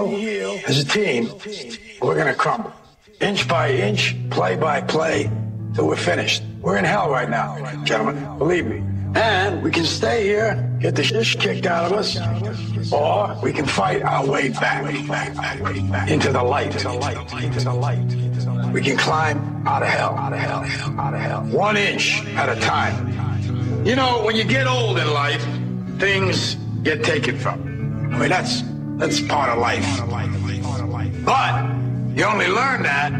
heal as a team, we're going to crumble. Inch by inch, play by play, till we're finished. We're in hell right now, gentlemen. Believe me. And we can stay here, get the shit kicked out of us, or we can fight our way back into the light. We can climb out of hell. 1 inch at a time. You know, when you get old in life, things get taken from you. I mean, that's part of life. But you only learn that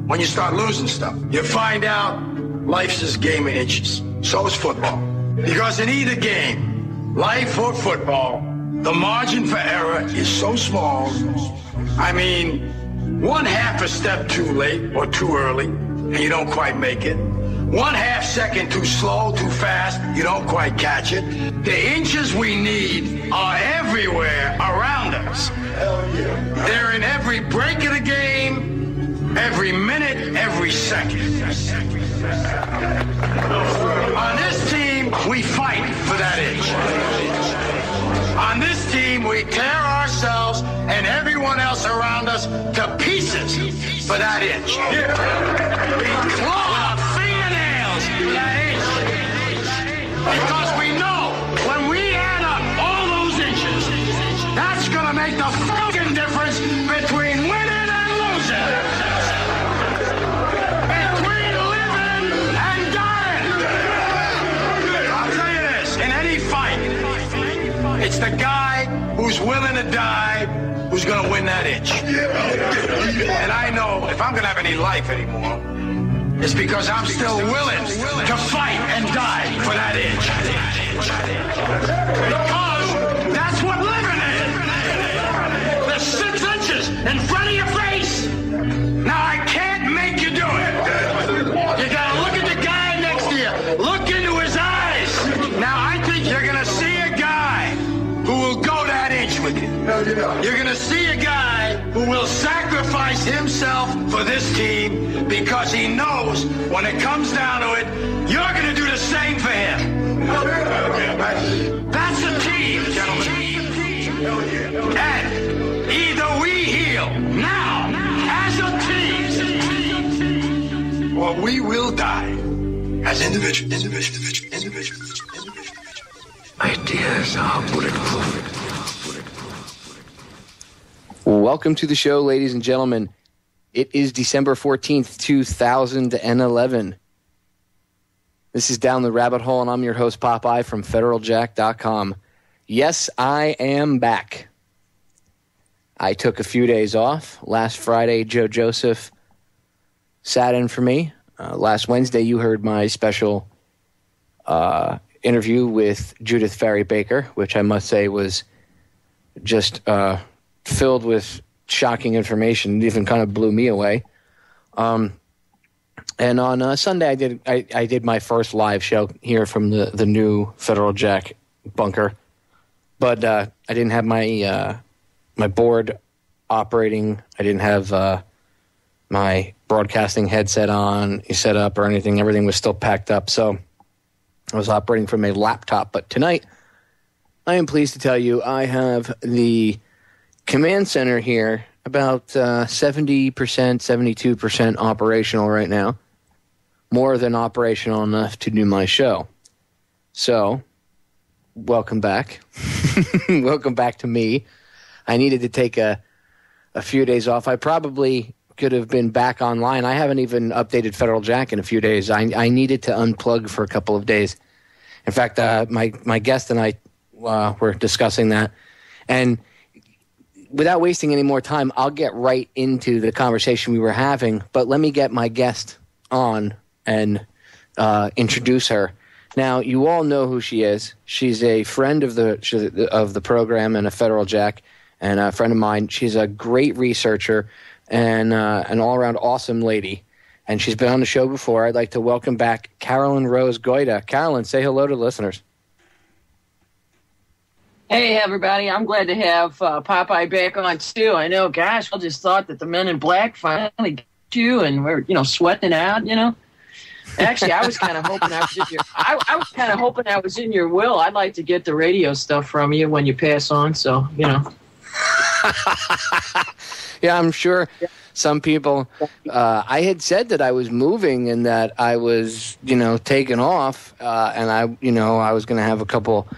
when you start losing stuff. You find out life's this game of inches. So is football. Because in either game, life or football, the margin for error is so small. I mean, 1/2 a step too late or too early, and you don't quite make it. 1/2 second too slow, too fast, you don't quite catch it. The inches we need are everywhere around us. Hell yeah. They're in every break of the game, every minute, every second. On this team, we fight for that inch. On this team, we tear ourselves and everyone else around us to pieces for that inch. We claw our fingernails for that inch. Because we know when we add up all those inches, that's going to make the fucking difference between winning and losing. Between living and dying. I'll tell you this, in any fight, it's the guy who's willing to die who's going to win that inch. And I know if I'm going to have any life anymore, it's because I'm still willing to fight and die for that inch. Because that's what living is. There's 6 inches in front of your face. Now, I can't make you do it. You got to look at the guy next to you. Look into his eyes. Now, I think you're going to see a guy who will go that inch with you. You're going to see a guy who will sacrifice himself for this team because he knows when it comes down to it, you're going to do the same for him. That's a team, gentlemen. And either we heal now as a team, or we will die as individuals. Ideas are bulletproof. Welcome to the show, ladies and gentlemen. It is December 14th, 2011. This is Down the Rabbit Hole, and I'm your host, Popeye, from federaljack.com. Yes, I am back. I took a few days off. Last Friday, Joe Joseph sat in for me. Last Wednesday, you heard my special interview with Judith Ferry Baker, which I must say was just filled with shocking information. It even kind of blew me away. And on Sunday, I did my first live show here from the new Federal Jack bunker, but I didn't have my my board operating. I didn't have my broadcasting headset on, set up, or anything. Everything was still packed up, so I was operating from a laptop. But tonight, I am pleased to tell you I have the command center here about 70%, 72% operational right now. More than operational enough to do my show. So, welcome back. Welcome back to me. I needed to take a few days off. I probably could have been back online. I haven't even updated Federal Jack in a few days. I needed to unplug for a couple of days. In fact, my guest and I were discussing that. And without wasting any more time, I'll get right into the conversation we were having. But let me get my guest on and introduce her. Now, you all know who she is. She's a friend of the program and a Federal Jack, and a friend of mine. She's a great researcher and an all-around awesome lady. And she's been on the show before. I'd like to welcome back Carolyn Rose Goyda. Carolyn, say hello to the listeners. Hey, everybody. I'm glad to have Popeye back on, too. I know, gosh, I just thought that the Men in Black finally got you, and we're, sweating out, Actually, I was kind of hoping I was in your will. I'd like to get the radio stuff from you when you pass on, so, Yeah, I'm sure some people. I had said that I was moving and that I was, taking off, and I was going to have a couple.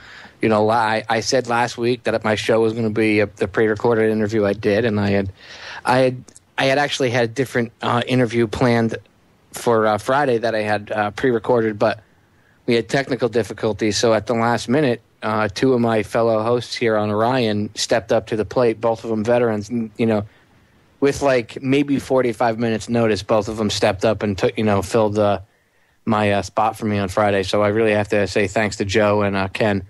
I said last week that my show was going to be the pre-recorded interview I did, and I had actually had a different interview planned for Friday that I had pre-recorded, but we had technical difficulties. So at the last minute, two of my fellow hosts here on Orion stepped up to the plate. Both of them veterans, with like maybe 45 minutes notice. Both of them stepped up and took, filled my spot for me on Friday. So I really have to say thanks to Joe and Ken.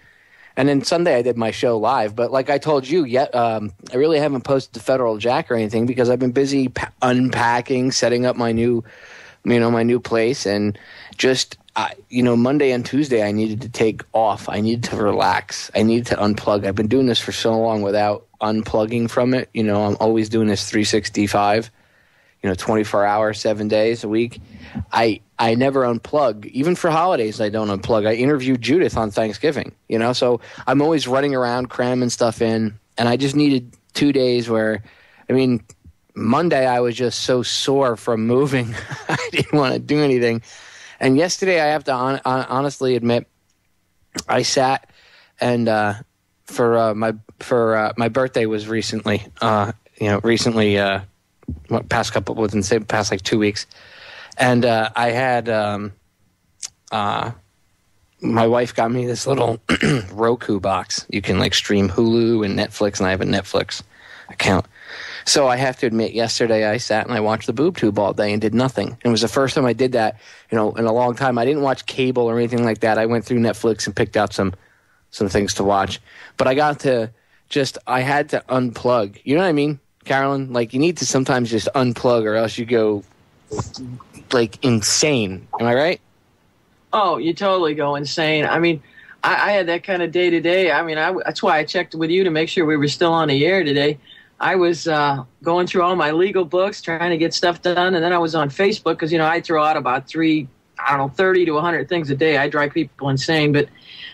And then Sunday I did my show live. But like I told you, I really haven't posted the Federal Jack or anything because I've been busy unpacking, setting up my new, my new place, and just. Monday and Tuesday I needed to take off. I needed to relax. I needed to unplug. I've been doing this for so long without unplugging from it. I'm always doing this 365, 24 hours, 7 days a week. I never unplug. Even for holidays, I don't unplug. I interviewed Judith on Thanksgiving, so I'm always running around cramming stuff in. And I just needed 2 days where, Monday I was just so sore from moving. I didn't want to do anything. And yesterday, I have to honestly admit, I sat and for my birthday was recently, past like 2 weeks, and I had my wife got me this little Roku box. You can like stream Hulu and Netflix, and I have a Netflix account. So I have to admit, yesterday I sat and I watched the boob tube all day and did nothing. It was the first time I did that, in a long time. I didn't watch cable or anything like that. I went through Netflix and picked out some things to watch. But I got to I had to unplug. You know what I mean, Carolyn? Like, you need to sometimes just unplug or else you go, like, insane. Am I right? Oh, you totally go insane. I had that kind of day to day. That's why I checked with you to make sure we were still on the air today. I was going through all my legal books, trying to get stuff done, and then I was on Facebook because, I throw out about 30 to 100 things a day. I drive people insane, but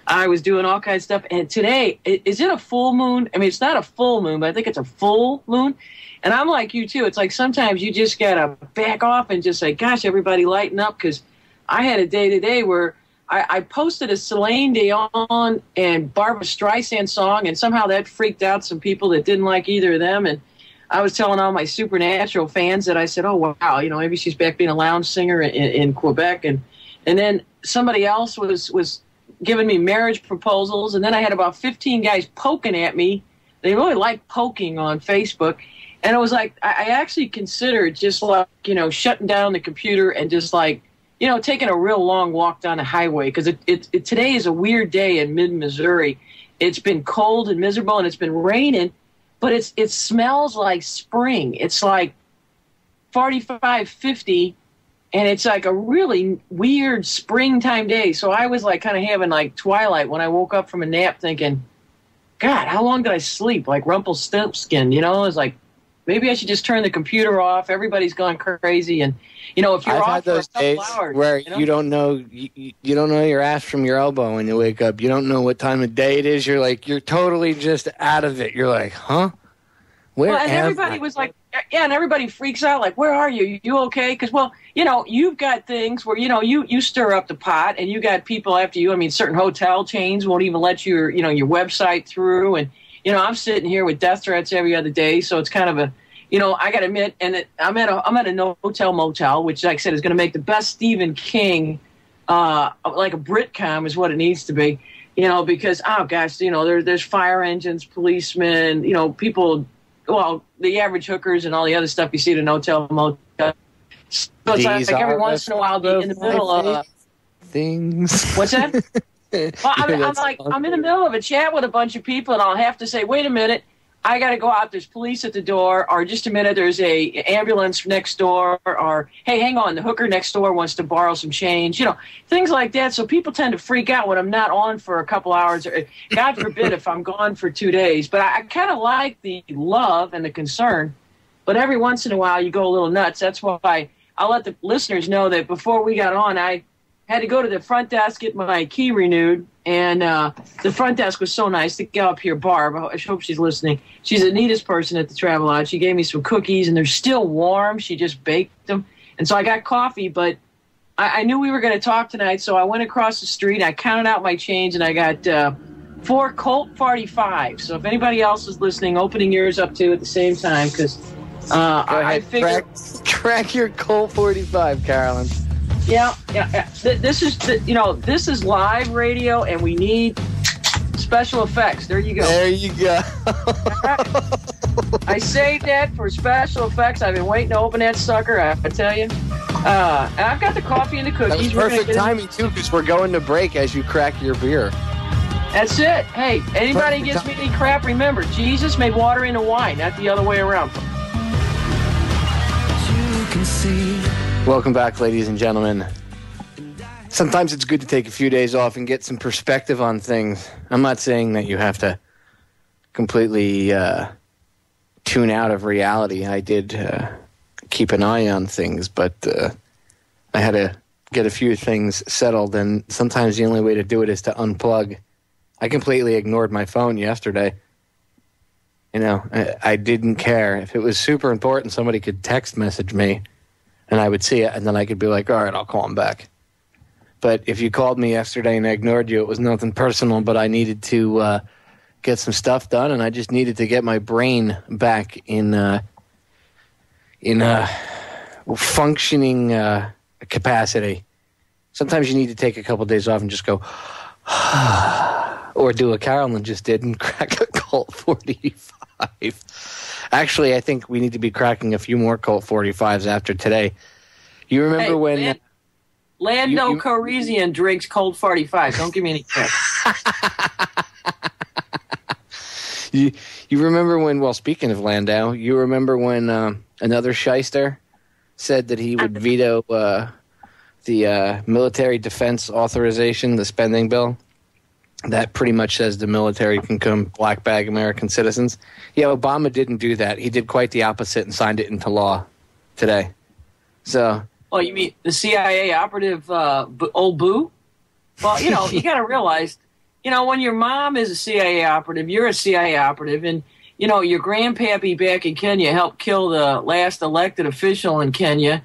I was doing all kinds of stuff. And today, is it a full moon? It's not a full moon, but I think it's a full moon. And I'm like you, too. It's like sometimes you just got to back off and just say, gosh, everybody lighten up, because I had a day today where I posted a Celine Dion and Barbra Streisand song, and somehow that freaked out some people that didn't like either of them. And I was telling all my Supernatural fans that I said, oh, wow, maybe she's back being a lounge singer in Quebec. And then somebody else was giving me marriage proposals, and then I had about 15 guys poking at me. They really like poking on Facebook. And it was like, I actually considered just like, shutting down the computer and just like, taking a real long walk down the highway, because today is a weird day in mid-Missouri. It's been cold and miserable, and it's been raining, but it smells like spring. It's like 45, 50, and it's like a really weird springtime day. So I was like kind of having like twilight when I woke up from a nap thinking, God, how long did I sleep? Like Rumpelstiltskin, it was like, maybe I should just turn the computer off. Everybody's gone crazy, and if you're off for a couple hours, where you don't know you don't know your ass from your elbow when you wake up. You don't know what time of day it is. You're totally just out of it. You're like, huh? Where and everybody was like, yeah, and everybody freaks out, like, where are you? You okay? Because, you've got things where, you stir up the pot, and you got people after you. Certain hotel chains won't even let your website through, and I'm sitting here with death threats every other day, so it's kind of a, I got to admit, and I'm at a no-hotel motel, which, like I said, is going to make the best Stephen King, like a Britcom is what it needs to be, because, oh gosh, there's fire engines, policemen, people, well, the average hookers and all the other stuff you see at a no-hotel motel. So it's like every once in a while, I'll be in the middle of things. What's that? Well, I'm in the middle of a chat with a bunch of people, and I'll have to say, wait a minute, I got to go out. There's police at the door, or just a minute, there's a ambulance next door, or hey, hang on, the hooker next door wants to borrow some change. Things like that. So people tend to freak out when I'm not on for a couple hours, or God forbid if I'm gone for 2 days. But I kind of like the love and the concern. But every once in a while, you go a little nuts. That's why I'll let the listeners know that before we got on, I had to go to the front desk, get my key renewed, and the front desk was so nice. The gal up here, Barb, I hope she's listening. She's the neatest person at the Travelodge. She gave me some cookies, and they're still warm. She just baked them. And so I got coffee, but I knew we were going to talk tonight, so I went across the street. I counted out my change, and I got 4 Colt 45. So if anybody else is listening, opening yours up too at the same time, because I figured... Crack your Colt 45, Carolyn. Yeah. This is live radio, and we need special effects. There you go. There you go. I saved that for special effects. I've been waiting to open that sucker, I tell you. And I've got the coffee and the cookies. That was perfect timing, too, because we're going to break as you crack your beer. That's it. Hey, anybody gives me any crap, remember, Jesus made water into wine, not the other way around. Welcome back, ladies and gentlemen. Sometimes it's good to take a few days off and get some perspective on things. I'm not saying that you have to completely tune out of reality. I did keep an eye on things, but I had to get a few things settled, and sometimes the only way to do it is to unplug. I completely ignored my phone yesterday. You know, I didn't care. If it was super important, somebody could text message me, and I would see it, and then I could be like, all right, I'll call them back. But if you called me yesterday and I ignored you, it was nothing personal, but I needed to get some stuff done, and I just needed to get my brain back in functioning capacity. Sometimes you need to take a couple days off and just go, or do what Carolyn just did and crack a Colt 45. Actually, I think we need to be cracking a few more Colt 45s after today. You remember when... Lando Calrissian drinks Colt 45. Don't give me any crap. You remember when, well, speaking of Landau, you remember when another shyster said that he would veto the military defense authorization, the spending bill? That pretty much says the military can come black bag American citizens. Yeah, Obama didn't do that. He did quite the opposite and signed it into law today. So... Oh, you mean the CIA operative, old Boo? Well, you know, you got to realize, you know, when your mom is a CIA operative, you're a CIA operative, and, you know, your grandpappy back in Kenya helped kill the last elected official in Kenya,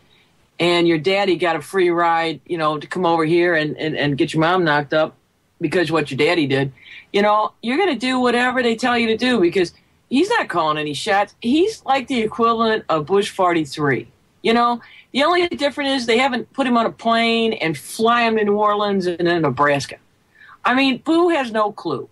and your daddy got a free ride, you know, to come over here and get your mom knocked up because of what your daddy did. You know, you're going to do whatever they tell you to do because he's not calling any shots. He's like the equivalent of Bush 43, you know? The only difference is they haven't put him on a plane and fly him to New Orleans and then Nebraska. I mean, Boo has no clue.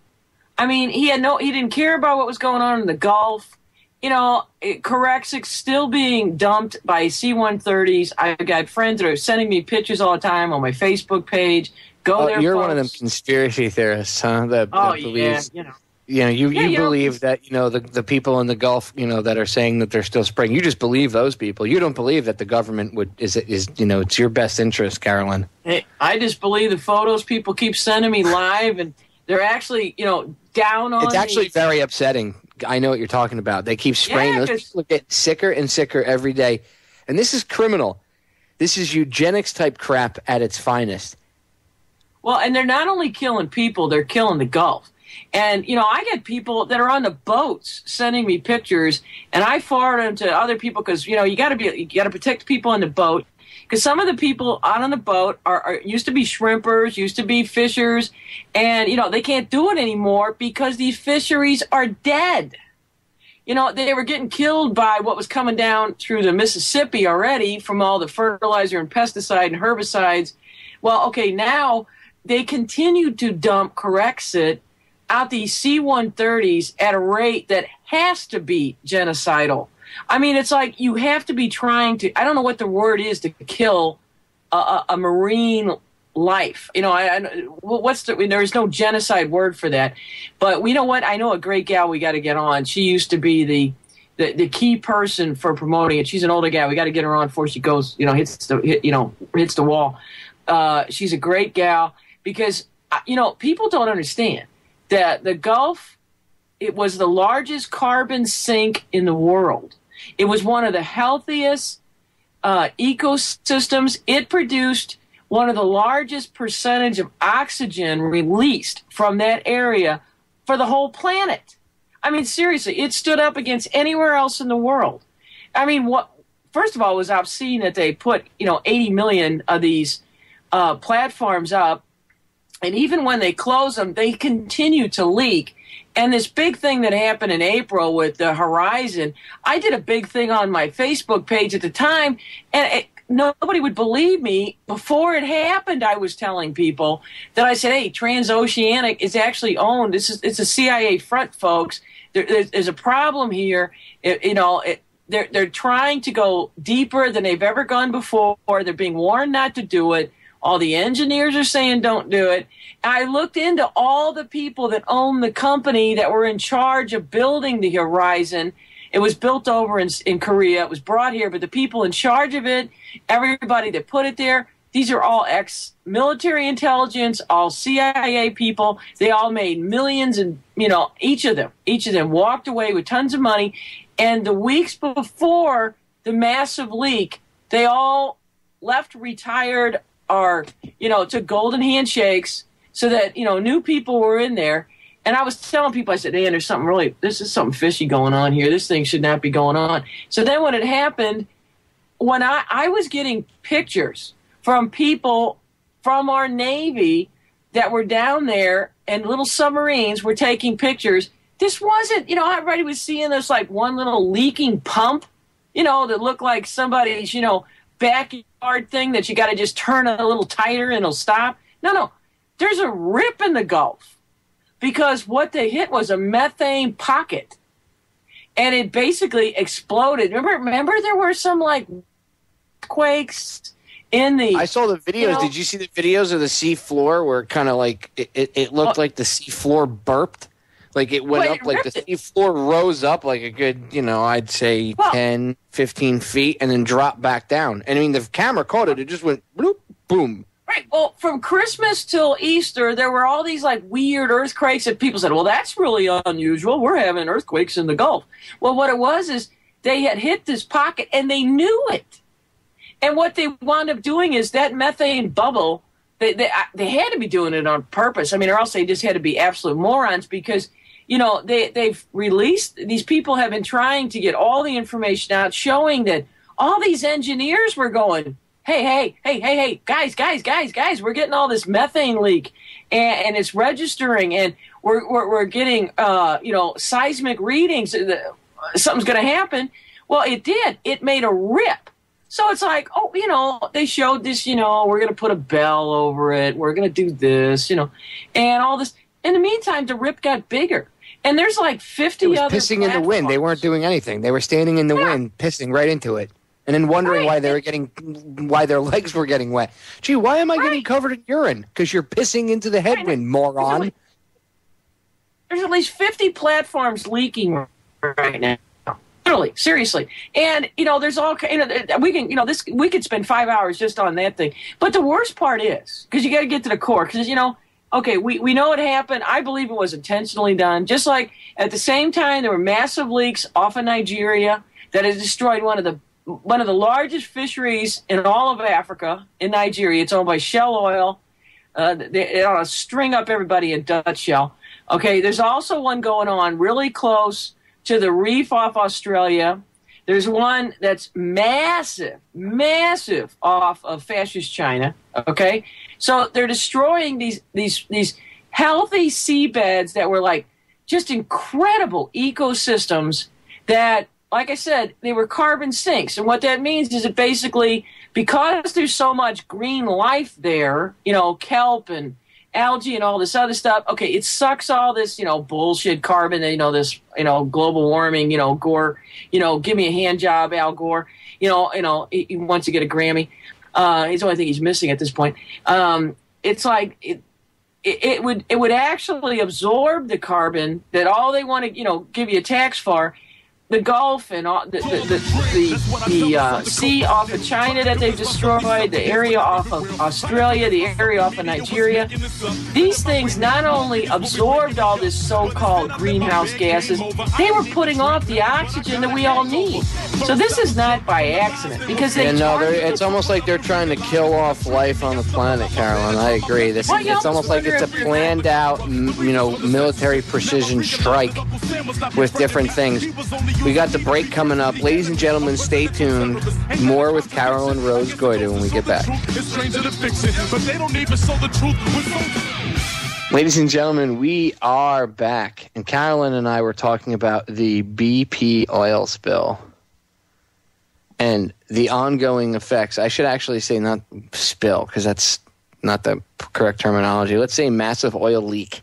I mean, he didn't care about what was going on in the Gulf. You know, Corexic's still being dumped by C-130s. I've got friends that are sending me pictures all the time on my Facebook page. Go there, you're folks. one of them conspiracy theorists, huh? That believes, yeah, you know. You believe that, you know, the people in the Gulf, you know, that are saying that they're still spraying. You just believe those people. You don't believe that the government is you know, it's your best interest, Carolyn. Hey, I just believe the photos people keep sending me live, and they're actually, you know, down on. It's actually very upsetting. I know what you're talking about. They keep spraying. Yeah, those people get sicker and sicker every day, and this is criminal. This is eugenics type crap at its finest. Well, and they're not only killing people; they're killing the Gulf. And, you know, I get people that are on the boats sending me pictures, and I forward them to other people because, you know, you got to protect people on the boat. Because some of the people out on the boat are used to be shrimpers, used to be fishers, and, you know, they can't do it anymore because these fisheries are dead. You know, they were getting killed by what was coming down through the Mississippi already from all the fertilizer and pesticide and herbicides. Well, okay, now they continue to dump Corexit out these C-130s at a rate that has to be genocidal. I mean, it's like you have to be trying to, I don't know what the word is to kill a marine life. You know, there's no genocide word for that. But you know what? I know a great gal we got to get on. She used to be the key person for promoting it. She's an older gal. We got to get her on before she goes, you know, hits the wall. She's a great gal because, you know, people don't understand that the Gulf, it was the largest carbon sink in the world. It was one of the healthiest ecosystems. It produced one of the largest percentage of oxygen released from that area for the whole planet. I mean, seriously, it stood up against anywhere else in the world. I mean, first of all, it was obscene that they put, 80 million of these platforms up. And even when they close them, they continue to leak. And this big thing that happened in April with the Horizon, I did a big thing on my Facebook page at the time, and nobody would believe me. Before it happened, I was telling people that I said, hey, Transoceanic is actually owned. It's a CIA front, folks. There's a problem here. They're trying to go deeper than they've ever gone before. They're being warned not to do it. All the engineers are saying don't do it. I looked into all the people that own the company that were in charge of building the Horizon. It was built over in Korea. It was brought here, but the people in charge of it, everybody that put it there, these are all ex-military intelligence, all CIA people. They all made millions, and each of them walked away with tons of money. And the weeks before the massive leak, they all left, retired, or took golden handshakes so that new people were in there. And I was telling people, I said, "Hey, there's this is something fishy going on here. This thing should not be going on." So then when it happened, when I was getting pictures from people from our Navy that were down there, and little submarines were taking pictures. This wasn't, everybody was seeing this like one little leaking pump, that looked like somebody's, backyard thing that you got to just turn a little tighter and it'll stop. No. There's a rip in the Gulf because what they hit was a methane pocket, and it basically exploded. Remember there were some like quakes in the... I saw the videos. Did you see the videos of the sea floor where kind of like it looked like the sea floor burped? Like it went up, like the sea floor rose up like a good, I'd say 10, 15 feet, and then dropped back down. And I mean, the camera caught it. It just went bloop, boom. Right. Well, from Christmas till Easter, there were all these like weird earthquakes that people said, well, that's really unusual. We're having earthquakes in the Gulf. Well, what it was is they had hit this pocket and they knew it. And what they wound up doing is that methane bubble, they had to be doing it on purpose. I mean, or else they just had to be absolute morons because, they've released, these people have been trying to get all the information out, showing that all these engineers were going, hey, guys, we're getting all this methane leak, and it's registering, and we're getting, seismic readings. Something's going to happen. Well, it did. It made a rip. So it's like, they showed this, we're going to put a bell over it. We're going to do this, and all this. In the meantime, the rip got bigger. And there's like 50 other pissing in the wind. They weren't doing anything. They were standing in the wind, pissing right into it. And then wondering why their legs were getting wet. Gee, why am I getting covered in urine? Because you're pissing into the headwind, moron. There's at least 50 platforms leaking right now. Literally, seriously. And, there's all, we can, we could spend 5 hours just on that thing. But the worst part is, because you got to get to the core, because, okay, we know it happened. I believe it was intentionally done. Just like at the same time, there were massive leaks off of Nigeria that has destroyed one of the largest fisheries in all of Africa in Nigeria. It's owned by Shell Oil. They ought to string up everybody in Dutch Shell. Okay, there's also one going on really close to the reef off Australia. There's one that's massive off of fascist China. Okay, so they're destroying these healthy seabeds that were like just incredible ecosystems that, like I said, they were carbon sinks. And what that means is that basically, because there's so much green life there, kelp and algae and all this other stuff, okay, it sucks all this, bullshit carbon, this, global warming, Gore, give me a hand job, Al Gore, he wants to get a Grammy. He's the only thing he's missing at this point. It's like it would actually absorb the carbon that all they want to, give you a tax for. the Gulf and all, the sea off of China that they've destroyed, the area off of Australia, the area off of Nigeria. These things not only absorbed all this so-called greenhouse gases, they were putting off the oxygen that we all need. So this is not by accident, because it's almost like they're trying to kill off life on the planet, Carolyn. I agree. It's almost like it's a planned out, military precision strike with different things. We got the break coming up. Ladies and gentlemen, stay tuned. More with Carolyn Rose Goyda when we get back. Ladies and gentlemen, we are back. And Carolyn and I were talking about the BP oil spill and the ongoing effects. I should actually say not spill, because that's not the correct terminology. Let's say massive oil leak.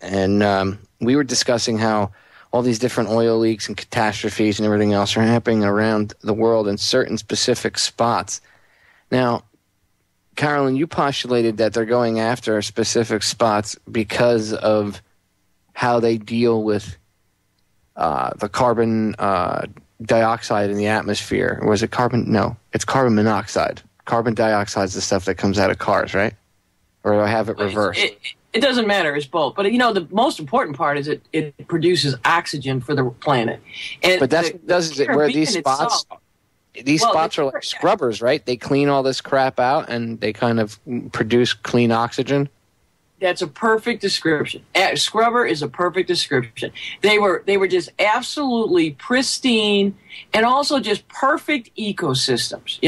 And we were discussing how all these different oil leaks and catastrophes and everything else are happening around the world in certain specific spots. Now, Carolyn, you postulated that they're going after specific spots because of how they deal with the carbon dioxide in the atmosphere. Was it carbon? No, it's carbon monoxide. Carbon dioxide is the stuff that comes out of cars, right? Or do I have it reversed? It doesn't matter. It's both. But, the most important part is it produces oxygen for the planet. But that's where these spots... These spots are like scrubbers, right? They clean all this crap out and they kind of produce clean oxygen. That's a perfect description. Scrubber is a perfect description. They were just absolutely pristine and also just perfect ecosystems.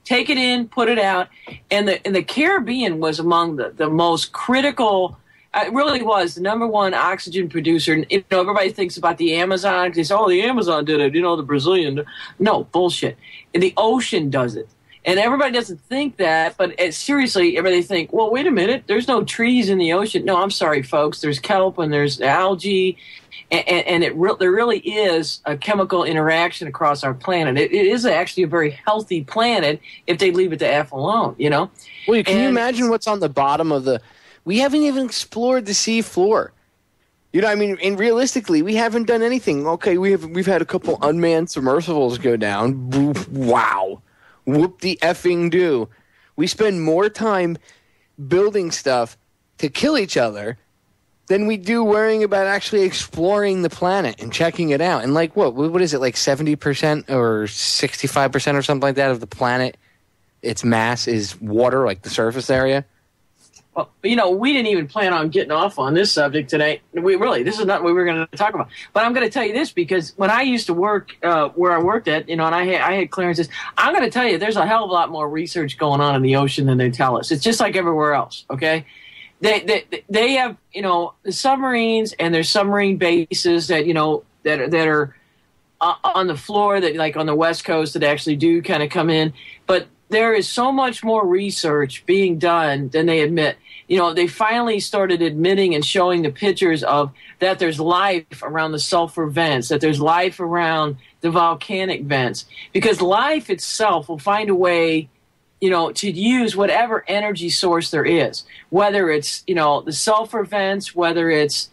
Take it in, put it out, and the Caribbean was among the most critical. It really was the number one oxygen producer. Everybody thinks about the Amazon. They say, "Oh, the Amazon did it." The Brazilian. No, bullshit. And the ocean does it. And everybody doesn't think that, but seriously, everybody think, well, wait a minute, there's no trees in the ocean. No, I'm sorry, folks. There's kelp and there's algae, and there really is a chemical interaction across our planet. It is actually a very healthy planet if they leave it to F alone, Well, can you imagine what's on the bottom of the... We haven't even explored the sea floor. And realistically, we haven't done anything. Okay, we've had a couple unmanned submersibles go down. Wow. Whoop the effing do. We spend more time building stuff to kill each other than we do worrying about actually exploring the planet and checking it out. And what is it, like 70% or 65% or something like that of the planet, its mass is water, like the surface area? Well, we didn't even plan on getting off on this subject today. This is not what we were going to talk about. But I'm going to tell you this, because when I used to work where I worked at, and I had clearances, I'm going to tell you there's a hell of a lot more research going on in the ocean than they tell us. It's just like everywhere else, okay? They have, the submarines, and there's submarine bases that, that are on the floor, that like on the West Coast, that actually do kind of come in. But there is so much more research being done than they admit. They finally started admitting and showing the pictures of that there's life around the sulfur vents, that there's life around the volcanic vents, because life itself will find a way, to use whatever energy source there is, whether it's, the sulfur vents, whether it's,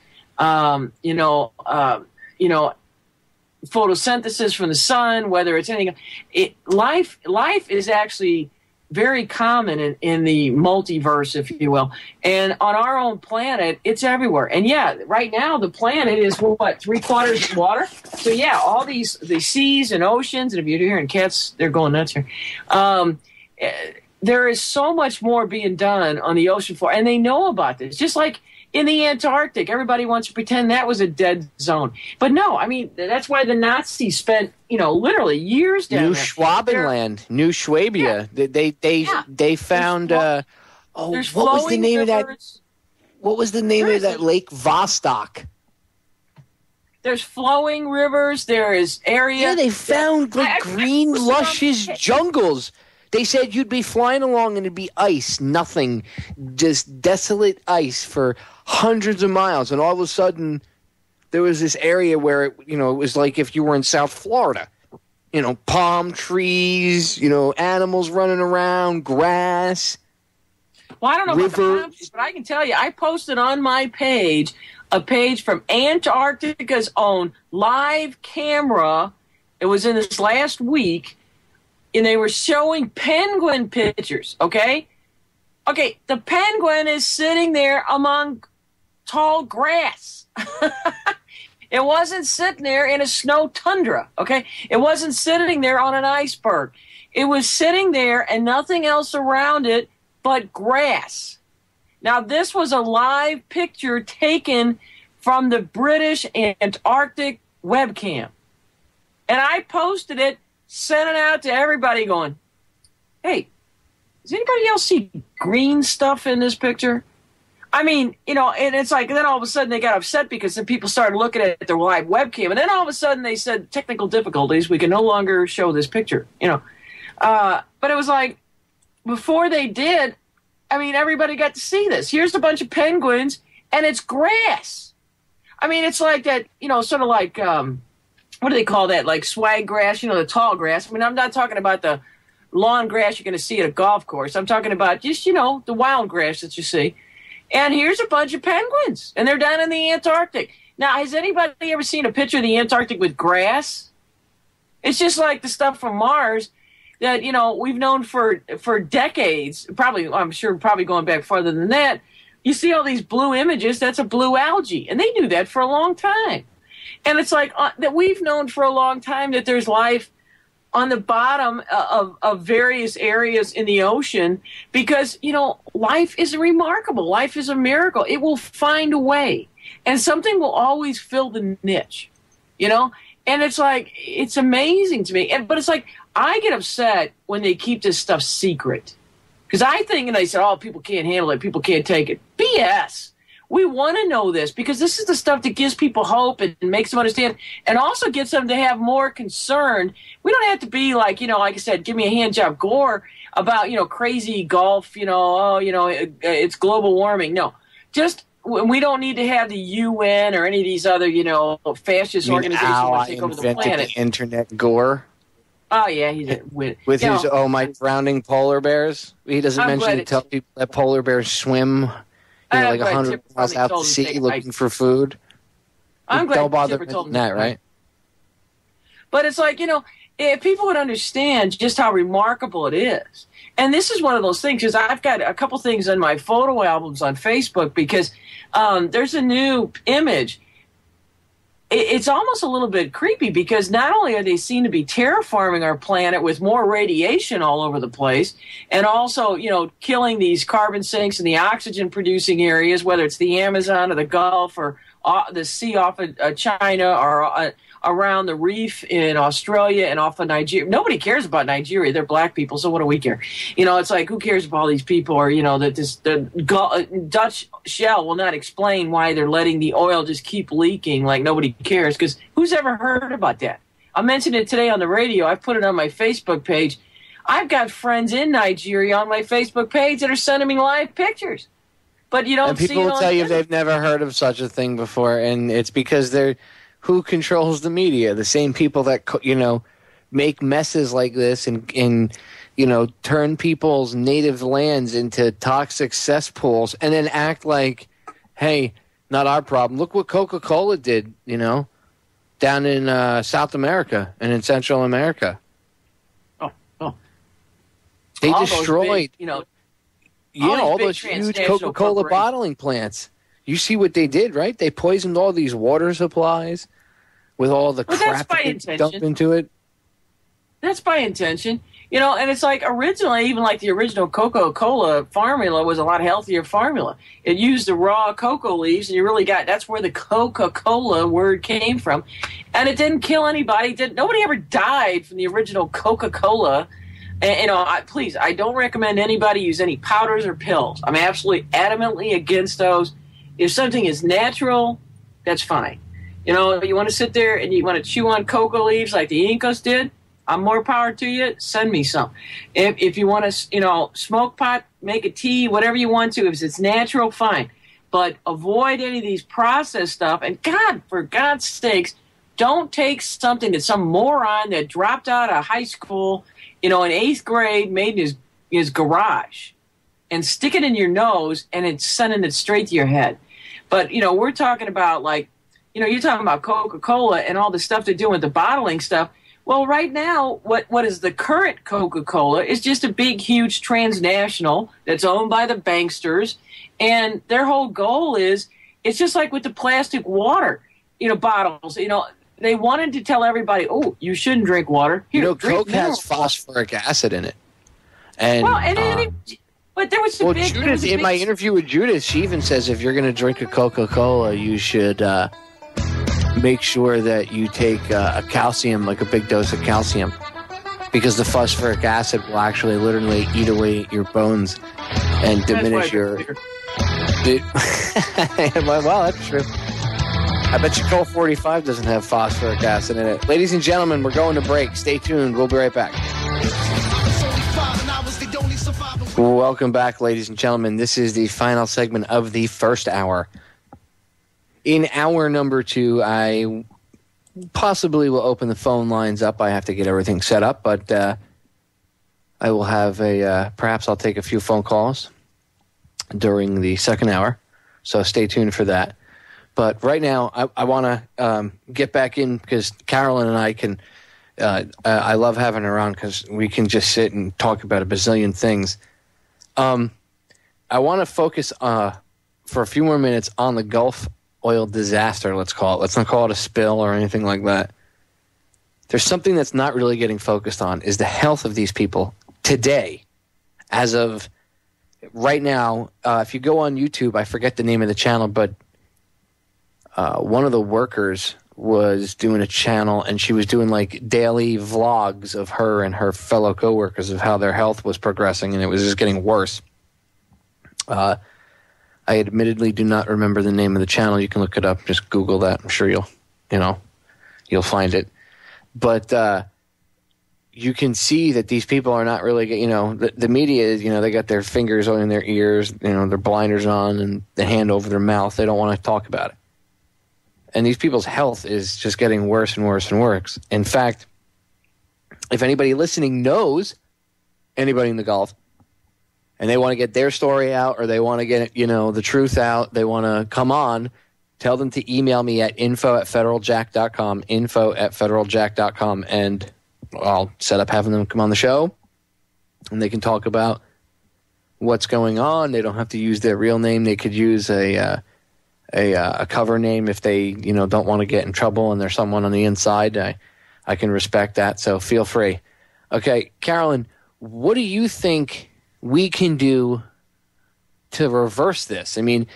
photosynthesis from the sun, whether it's anything. Life is actually very common in the multiverse, if you will. And on our own planet, it's everywhere. And yeah, right now the planet is what, 3/4 water? So yeah, all the seas and oceans, and if you're hearing cats, they're going nuts here. There is so much more being done on the ocean floor, and they know about this. Just like in the Antarctic, everybody wants to pretend that was a dead zone. But no, that's why the Nazis spent, literally years down there. New Schwabenland, New Schwabia. Yeah. They found, what was the name rivers. Of that? What was the name of that Lake Vostok? There's flowing rivers. There is area. Yeah, they found green, luscious jungles. They said you'd be flying along and it'd be ice, nothing, just desolate ice for hundreds of miles. And all of a sudden, there was this area where, it was like if you were in South Florida. Palm trees, animals running around, grass. Well, I don't know about the palm trees, but I can tell you, I posted on my page a page from Antarctica's own live camera. It was in this last week, and they were showing penguin pictures, okay? Okay, the penguin is sitting there among tall grass. It wasn't sitting there in a snow tundra, okay? It wasn't sitting there on an iceberg. It was sitting there and nothing else around it but grass. Now, this was a live picture taken from the British Antarctic webcam. And I posted it, sent it out to everybody going, hey, does anybody else see green stuff in this picture? I mean, you know, and it's like, then all of a sudden they got upset because then people started looking at their live webcam. And then all of a sudden they said, technical difficulties, we can no longer show this picture, you know. But it was like, before they did, I mean, everybody got to see this. Here's a bunch of penguins, and it's grass. I mean, it's like that, you know, sort of like, what do they call that? Like swag grass, you know, the tall grass. I mean, I'm not talking about the lawn grass you're going to see at a golf course. I'm talking about just, you know, the wild grass that you see. And here's a bunch of penguins, and they're down in the Antarctic. Now, has anybody ever seen a picture of the Antarctic with grass? It's just like the stuff from Mars that, you know, we've known for decades, probably, I'm sure, probably going back farther than that. You see all these blue images, that's a blue algae, and they knew that for a long time. And it's like that we've known for a long time that there's life on the bottom of various areas in the ocean because, you know, life is remarkable. Life is a miracle. It will find a way. And something will always fill the niche, you know? And it's like, it's amazing to me. But it's like, I get upset when they keep this stuff secret. Because I think, and they said, oh, people can't handle it. People can't take it. BS. We want to know this because this is the stuff that gives people hope and makes them understand and also gets them to have more concern. We don't have to be like, you know, like I said, give me a hand job gore about, you know, crazy golf, you know, oh, you know, it's global warming. No, just we don't need to have the UN or any of these other, you know, fascist organizations that want to take over the planet. The internet gore. Oh, yeah. He's with his, my drowning polar bears. He doesn't mention to tell people that polar bears swim. You know, like 100 miles out to sea looking for food. I'm glad don't bother Chipper told with that, right? But it's like, you know, if people would understand just how remarkable it is. And this is one of those things, because I've got a couple things in my photo albums on Facebook, because there's a new image. It's almost a little bit creepy because not only are they seen to be terraforming our planet with more radiation all over the place and also, you know, killing these carbon sinks and the oxygen producing areas, whether it's the Amazon or the Gulf or the sea off of China or around the reef in Australia and off of Nigeria. Nobody cares about Nigeria. They're black people, so what do we care? You know, it's like, who cares about all these people? Or, you know, that the Dutch Shell will not explain why they're letting the oil just keep leaking like nobody cares, because who's ever heard about that? I mentioned it today on the radio. I put it on my Facebook page. I've got friends in Nigeria on my Facebook page that are sending me live pictures. But you don't see it on people will tell you they've never heard of such a thing before, and it's because they're who controls the media? The same people that, you know, make messes like this and you know, turn people's native lands into toxic cesspools and then act like, hey, not our problem. Look what Coca-Cola did, you know, down in South America and in Central America. Oh. They all destroyed, big, you know, all those huge Coca-Cola bottling plants. You see what they did, right? They poisoned all these water supplies with all the crap that they dumped into it. That's by intention. You know, and it's like originally, even like the original Coca-Cola formula was a lot healthier formula. It used the raw cocoa leaves, and you really got, that's where the Coca-Cola word came from. And it didn't kill anybody. Nobody ever died from the original Coca-Cola. And, you know, please, I don't recommend anybody use any powders or pills. I'm absolutely adamantly against those. If something is natural, that's fine. You know, you want to sit there and you want to chew on cocoa leaves like the Incas did, I'm more power to you. Send me some. If you want to, you know, smoke pot, make a tea, whatever you want to. If it's natural, fine. But avoid any of these processed stuff. And God, for God's sakes, don't take something that some moron that dropped out of high school, you know, in 8th grade, made in his garage, and stick it in your nose, and it's sending it straight to your head. But, we're talking about you're talking about Coca-Cola and all the stuff they're doing with the bottling stuff. Well, right now, what is the current Coca-Cola is just a big, huge transnational that's owned by the banksters. And their whole goal is, it's just like with the plastic water, bottles. They wanted to tell everybody, oh, you shouldn't drink water. Here, drink Coke has phosphoric acid in it. And, but there was in my interview with Judith, she even says if you're going to drink a Coca-Cola, you should make sure that you take a calcium, like a big dose of calcium, because the phosphoric acid will actually literally eat away your bones and diminish your... Well, that's true. I bet you Colt 45 doesn't have phosphoric acid in it. Ladies and gentlemen, we're going to break. Stay tuned. We'll be right back. Welcome back, ladies and gentlemen. This is the final segment of the first hour. In hour number 2, I possibly will open the phone lines up. I have to get everything set up, but I will have perhaps I'll take a few phone calls during the second hour. So stay tuned for that. But right now, I want to get back in because Carolyn and I can, I love having her on because we can just sit and talk about a bazillion things. I want to focus for a few more minutes on the Gulf oil disaster, let's call it. Let's not call it a spill or anything like that. There's something that's not really getting focused on is the health of these people today. As of right now, if you go on YouTube, I forget the name of the channel, but one of the workers was doing a channel and she was doing like daily vlogs of her and her fellow coworkers of how their health was progressing and it was just getting worse. I admittedly do not remember the name of the channel. You can look it up. Just Google that. I'm sure you'll find it. But you can see that these people are not really, the media is, they got their fingers in their ears, their blinders on and the hand over their mouth. They don't want to talk about it. And these people's health is just getting worse and worse and worse. In fact, if anybody listening knows anybody in the Gulf and they want to get their story out or they want to get, the truth out, they want to come on, tell them to email me at info@federaljack.com, info@federaljack.com, and I'll set up having them come on the show and they can talk about what's going on. They don't have to use their real name. They could use a cover name if they, don't want to get in trouble and there's someone on the inside. I can respect that, so feel free. Okay, Carolyn, what do you think we can do to reverse this? I mean,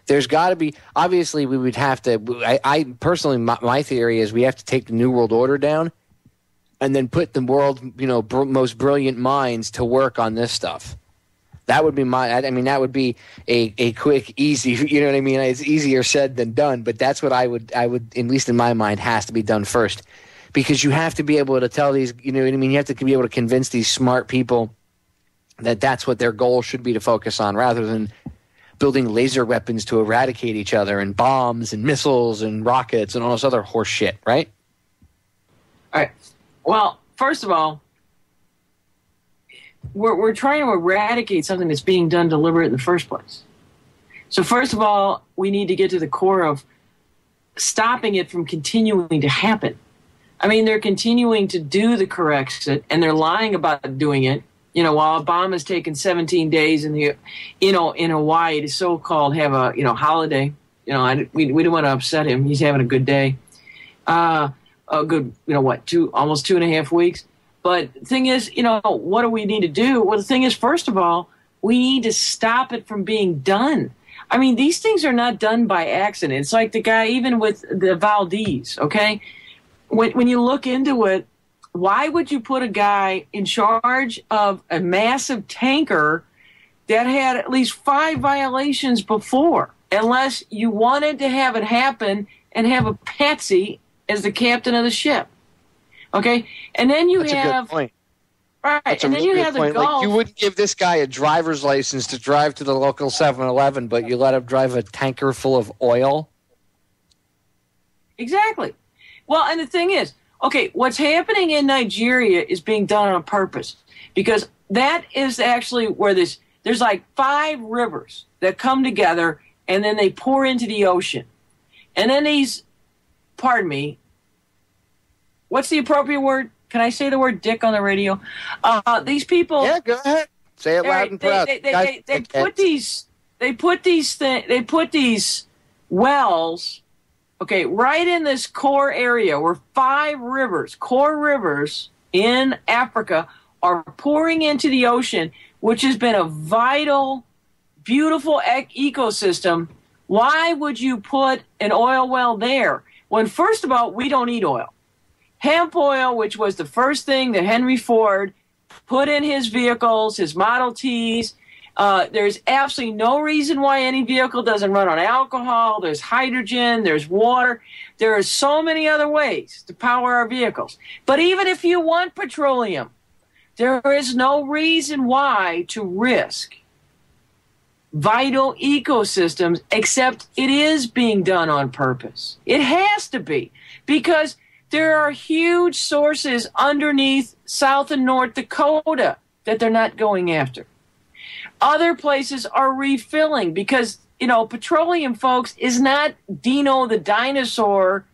there's got to be, obviously we would have to, I personally, my theory is we have to take the New World Order down and then put the world, most brilliant minds to work on this stuff. That would be that would be a quick, easy, you know what I mean? It's easier said than done, but that's what I would, at least in my mind, has to be done first. Because you have to be able to tell these, you know what I mean? You have to be able to convince these smart people that that's what their goal should be to focus on rather than building laser weapons to eradicate each other and bombs and missiles and rockets and all this other horse shit, right? All right. Well, first of all, we're trying to eradicate something that's being done deliberate in the first place. So first of all, we need to get to the core of stopping it from continuing to happen. I mean, they're continuing to do the Corexit, and they're lying about doing it. While Obama's taken 17 days in Hawaii to so-called have a, holiday. We don't want to upset him. He's having a good day. A good, almost 2.5 weeks. But the thing is, what do we need to do? Well, the thing is, first of all, we need to stop it from being done. I mean, these things are not done by accident. It's like the guy, even with the Valdez, okay? When you look into it, why would you put a guy in charge of a massive tanker that had at least 5 violations before, unless you wanted to have it happen and have a patsy as the captain of the ship? Okay, and then you That's have a good point. Right, That's and then you have the point. Gulf. Like, you wouldn't give this guy a driver's license to drive to the local 7-Eleven, but you let him drive a tanker full of oil. Exactly. Well, and the thing is, okay, what's happening in Nigeria is being done on purpose because that is actually where there's like 5 rivers that come together and then they pour into the ocean. And then these, pardon me, what's the appropriate word? Can I say the word dick on the radio? These people. Yeah, go ahead. Say it loud and proud. They put these wells, okay, right in this core area where 5 rivers, core rivers in Africa, are pouring into the ocean, which has been a vital, beautiful ecosystem. Why would you put an oil well there when, first of all, we don't need oil? Hemp oil, which was the first thing that Henry Ford put in his vehicles, his Model Ts. There's absolutely no reason why any vehicle doesn't run on alcohol. There's hydrogen, there's water. There are so many other ways to power our vehicles. But even if you want petroleum, there is no reason why to risk vital ecosystems, except it is being done on purpose. It has to be, because there are huge sources underneath South and North Dakota that they're not going after. Other places are refilling because, petroleum, folks, is not Dino the dinosaur,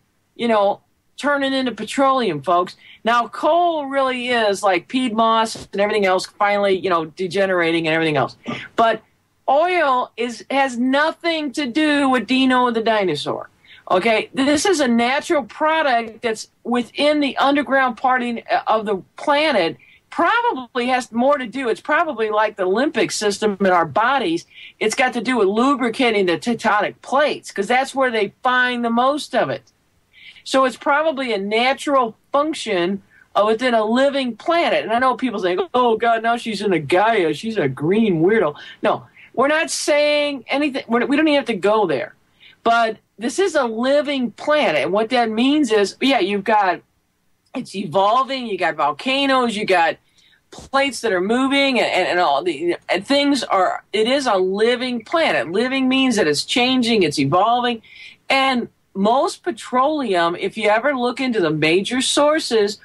turning into petroleum, folks. Now, coal really is like peat moss and everything else finally, degenerating and everything else. But oil has nothing to do with Dino the dinosaur. Okay, this is a natural product that's within the underground part of the planet. Probably has more to do. It's probably like the limbic system in our bodies. It's got to do with lubricating the tectonic plates because that's where they find the most of it. So it's probably a natural function within a living planet. And I know people think, oh, God, now she's in a Gaia. She's a green weirdo. No, we're not saying anything. We don't even have to go there. But this is a living planet. And what that means is, it's evolving. You got volcanoes. You got plates that are moving, and all the and things are. It is a living planet. Living means that it's changing, it's evolving, and most petroleum, if you ever look into the major sources,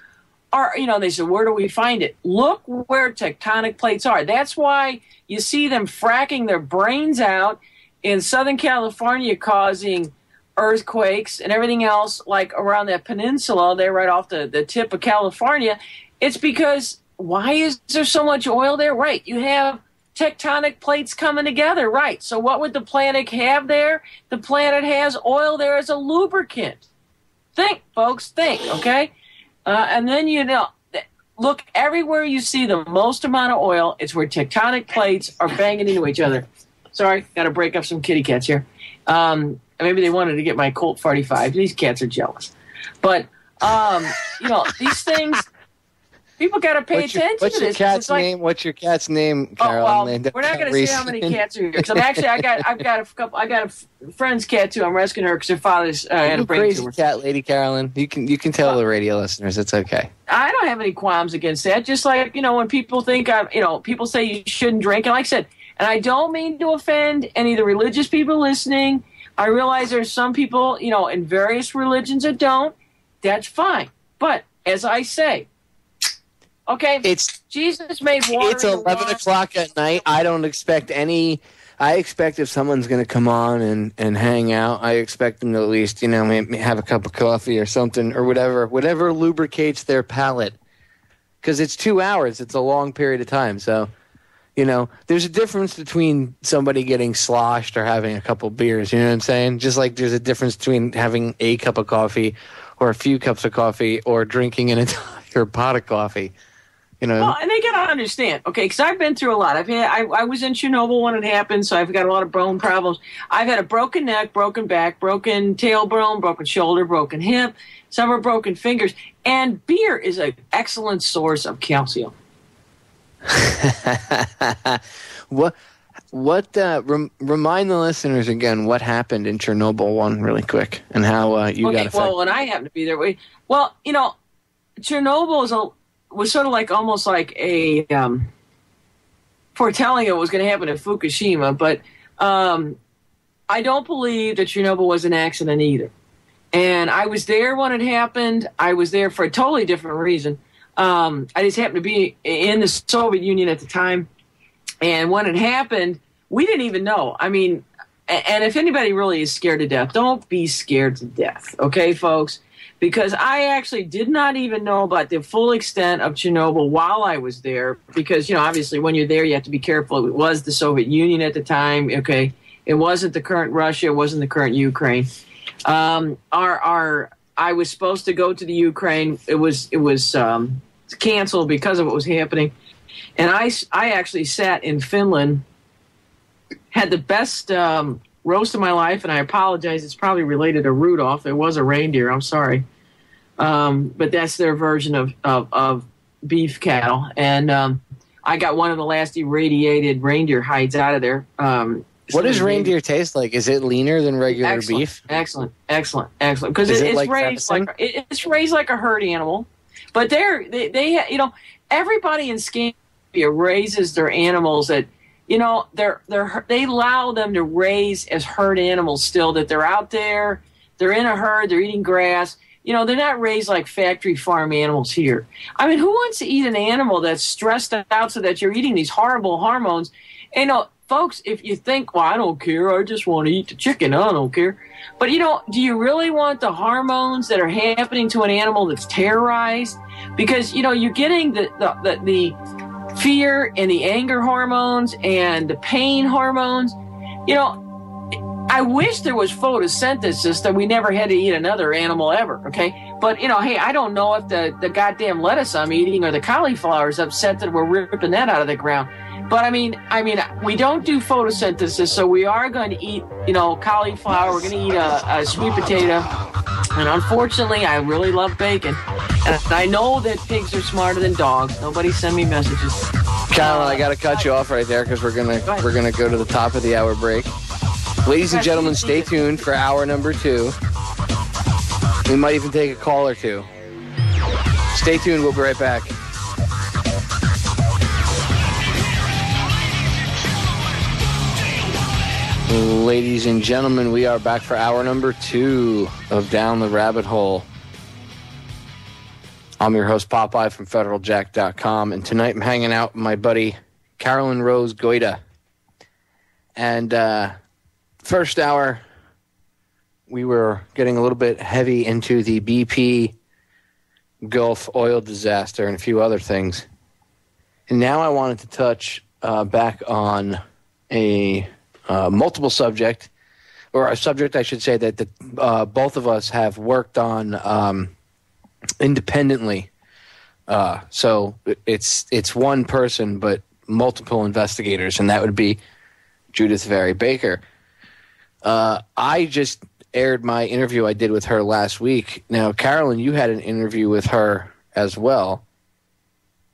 are they said, where do we find it? Look where tectonic plates are. That's why you see them fracking their brains out in Southern California, causing earthquakes and everything else, like around that peninsula there right off the tip of California. It's because, why is there so much oil there? Right, you have tectonic plates coming together, right. So what would the planet have there? The planet has oil there as a lubricant. Think, folks, think, okay? And then, look, everywhere you see the most amount of oil, it's where tectonic plates are banging into each other. Sorry, got to break up some kitty cats here. Maybe they wanted to get my Colt 45. These cats are jealous. But, these things, people got to pay attention to this. What's your cat's name, Carolyn? We're not going to say how many cats are here. Because I got a friend's cat, too. I'm rescuing her because her father's had a brain tumor. Crazy cat, Lady Carolyn. You can tell the radio listeners it's okay. I don't have any qualms against that. Just like, when people think, people say you shouldn't drink. And like I said, and I don't mean to offend any of the religious people listening. I realize there's some people, in various religions that don't. That's fine. But as I say, okay, Jesus made water. It's 11 o'clock at night. I don't expect any. I expect if someone's going to come on and hang out, I expect them to at least, maybe have a cup of coffee or something or whatever lubricates their palate. Because it's 2 hours. It's a long period of time. So, there's a difference between somebody getting sloshed or having a couple beers. You know what I'm saying? Just like there's a difference between having a cup of coffee or a few cups of coffee or drinking an entire pot of coffee. Well, and they got to understand, okay, because I've been through a lot. I was in Chernobyl when it happened, so I've got a lot of bone problems. I've had a broken neck, broken back, broken tailbone, broken shoulder, broken hip, several broken fingers. And beer is an excellent source of calcium. Remind the listeners again what happened in Chernobyl one really quick and how you got affected. Well, when I happened to be there, Chernobyl was sort of like almost like a foretelling of what was going to happen in Fukushima, but I don't believe that Chernobyl was an accident either. And I was there when it happened. I was there for a totally different reason. I just happened to be in the Soviet Union at the time. And when it happened, we didn't even know. I mean, and if anybody really is scared to death, don't be scared to death, okay, folks? Because I actually did not even know about the full extent of Chernobyl while I was there. Because, obviously when you're there, you have to be careful. It was the Soviet Union at the time, okay? It wasn't the current Russia. It wasn't the current Ukraine. I was supposed to go to the Ukraine. It was canceled because of what was happening. And I actually sat in Finland, had the best roast of my life, and I apologize. It's probably related to Rudolph. It was a reindeer. I'm sorry. But that's their version of beef cattle. And I got one of the last irradiated reindeer hides out of there. What does reindeer taste like? Is it leaner than regular beef? Excellent. Because it's raised like a herd animal. But they everybody in Scandinavia raises their animals at, they allow them to raise as herd animals still, that they're out there, they're in a herd, they're eating grass. They're not raised like factory farm animals here. I mean, who wants to eat an animal that's stressed out so that you're eating these horrible hormones? Folks, if you think, well, I don't care, I just want to eat the chicken, I don't care. But, do you really want the hormones that are happening to an animal that's terrorized? Because, you're getting the fear and the anger hormones and the pain hormones. I wish there was photosynthesis that we never had to eat another animal ever, okay? But, hey, I don't know if the goddamn lettuce I'm eating or the cauliflower is upset that we're ripping that out of the ground. But, I mean, we don't do photosynthesis, so we are going to eat, cauliflower. We're going to eat a sweet potato. And unfortunately, I really love bacon. And I know that pigs are smarter than dogs. Nobody send me messages. Carolyn, I got to cut you off right there because we're gonna go to the top of the hour break. Ladies and gentlemen, stay tuned for hour number 2. We might even take a call or two. Stay tuned. We'll be right back. Ladies and gentlemen, we are back for hour number 2 of Down the Rabbit Hole. I'm your host, Popeye from FederalJack.com, and tonight I'm hanging out with my buddy, Carolyn Rose Goyda. And first hour, we were getting a little bit heavy into the BP Gulf oil disaster and a few other things. And now I wanted to touch back on a multiple subject, or a subject I should say that both of us have worked on independently. So it's one person, but multiple investigators, and that would be Judith Very Baker. I just aired my interview I did with her last week. Now, Carolyn, you had an interview with her as well.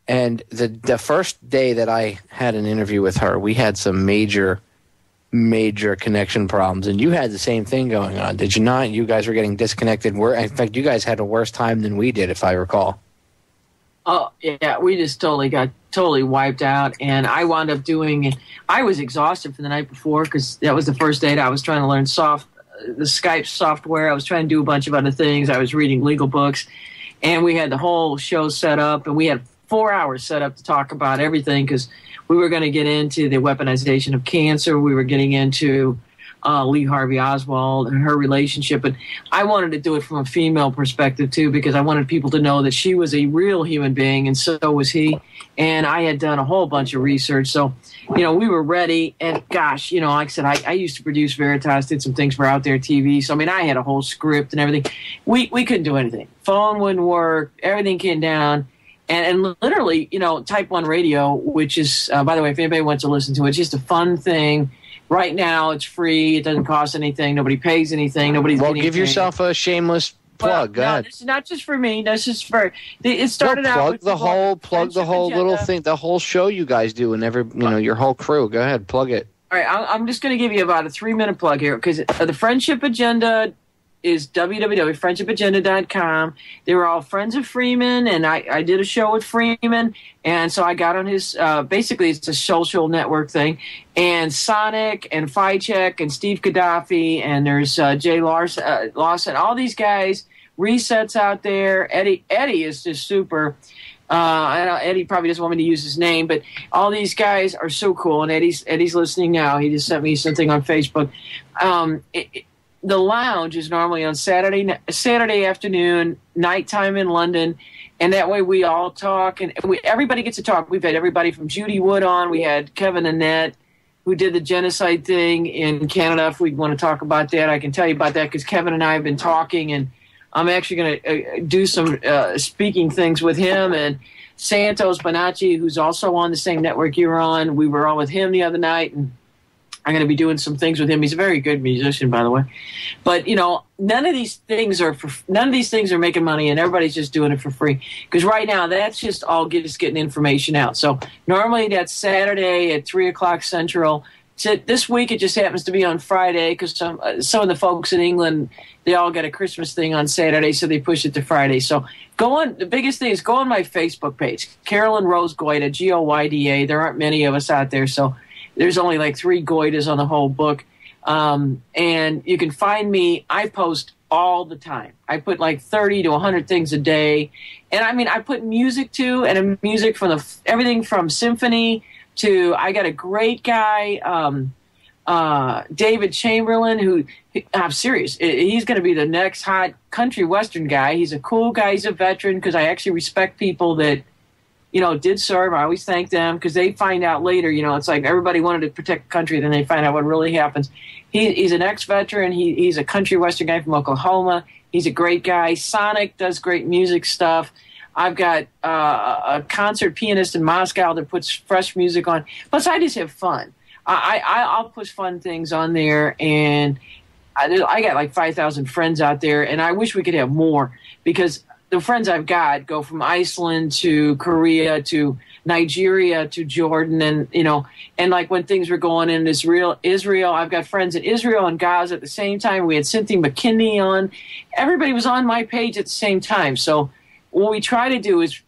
And the first day that I had an interview with her, we had some major connection problems, and you had the same thing going on, did you not? You guys were getting disconnected. In fact, you guys had a worse time than we did, if I recall. Oh, yeah, we just got totally wiped out, and I wound up I was exhausted for the night before because that was the first day that I was trying to learn the Skype software. I was trying to do a bunch of other things. I was reading legal books, and we had the whole show set up, and we had 4 hours set up to talk about everything because we were going to get into the weaponization of cancer. We were getting into Lee Harvey Oswald and her relationship. But I wanted to do it from a female perspective, too, because I wanted people to know that she was a real human being, and so was he. And I had done a whole bunch of research. So, we were ready. And, gosh, like I said, I used to produce Veritas, did some things for Out There TV. So, I had a whole script and everything. We couldn't do anything. Phone wouldn't work. Everything came down. And literally, Type 1 radio, which is, by the way, if anybody wants to listen to it, it's just a fun thing. Right now, it's free. It doesn't cost anything. Nobody pays anything. Nobody's getting give yourself a shameless plug. Go ahead. This is not just for me. That's just for it started out with plug the whole little thing, the whole show you guys do, and your whole crew. Go ahead, plug it. All right, I'm just going to give you about a 3-minute plug here because the Friendship Agenda is www.friendshipagenda.com. They were all friends of Freeman, and I did a show with Freeman, and so I got on his, basically it's a social network thing, and Sonic and Ficheck and Steve Gaddafi, and there's Jay Lawson, all these guys, Resets out there. Eddie is just super. I know Eddie probably doesn't want me to use his name, but all these guys are so cool. And Eddie's listening now. He just sent me something on Facebook. The lounge is normally on Saturday afternoon, nighttime in London, and that way we all talk, and everybody gets to talk. We've had everybody from Judy Wood on. We had Kevin Annette, who did the genocide thing in Canada. If we want to talk about that, I can tell you about that because Kevin and I have been talking, and I'm actually going to do some speaking things with him. And Santos Bonacci, who's also on the same network you're on, we were on with him the other night, and I'm going to be doing some things with him. He's a very good musician, by the way. But none of these things are making money, and everybody's just doing it for free. Because right now, that's just all just getting information out. So normally that's Saturday at 3:00 Central. So this week it just happens to be on Friday because some of the folks in England, they all got a Christmas thing on Saturday, so they push it to Friday. So go on. The biggest thing is go on my Facebook page, Carolyn Rose Goyda, Goyda. There aren't many of us out there, so there's only like 3 Goydas on the whole book. And you can find me. I post all the time. I put like 30 to 100 things a day. And I mean, I put music too, and music from everything from symphony to, I got a great guy, David Chamberlain, I'm serious. He's going to be the next hot country western guy. He's a cool guy. He's a veteran because I actually respect people that, did serve. I always thank them because they find out later, it's like everybody wanted to protect the country, then they find out what really happens. He's an ex-veteran. He's a country western guy from Oklahoma. He's a great guy. Sonic does great music stuff. I've got a concert pianist in Moscow that puts fresh music on. Plus, I just have fun. I'll push fun things on there, and I got like 5,000 friends out there, and I wish we could have more because the friends I've got go from Iceland to Korea to Nigeria to Jordan, and like when things were going in Israel, I've got friends in Israel and Gaza at the same time. We had Cynthia McKinney on. Everybody was on my page at the same time. So what we try to do is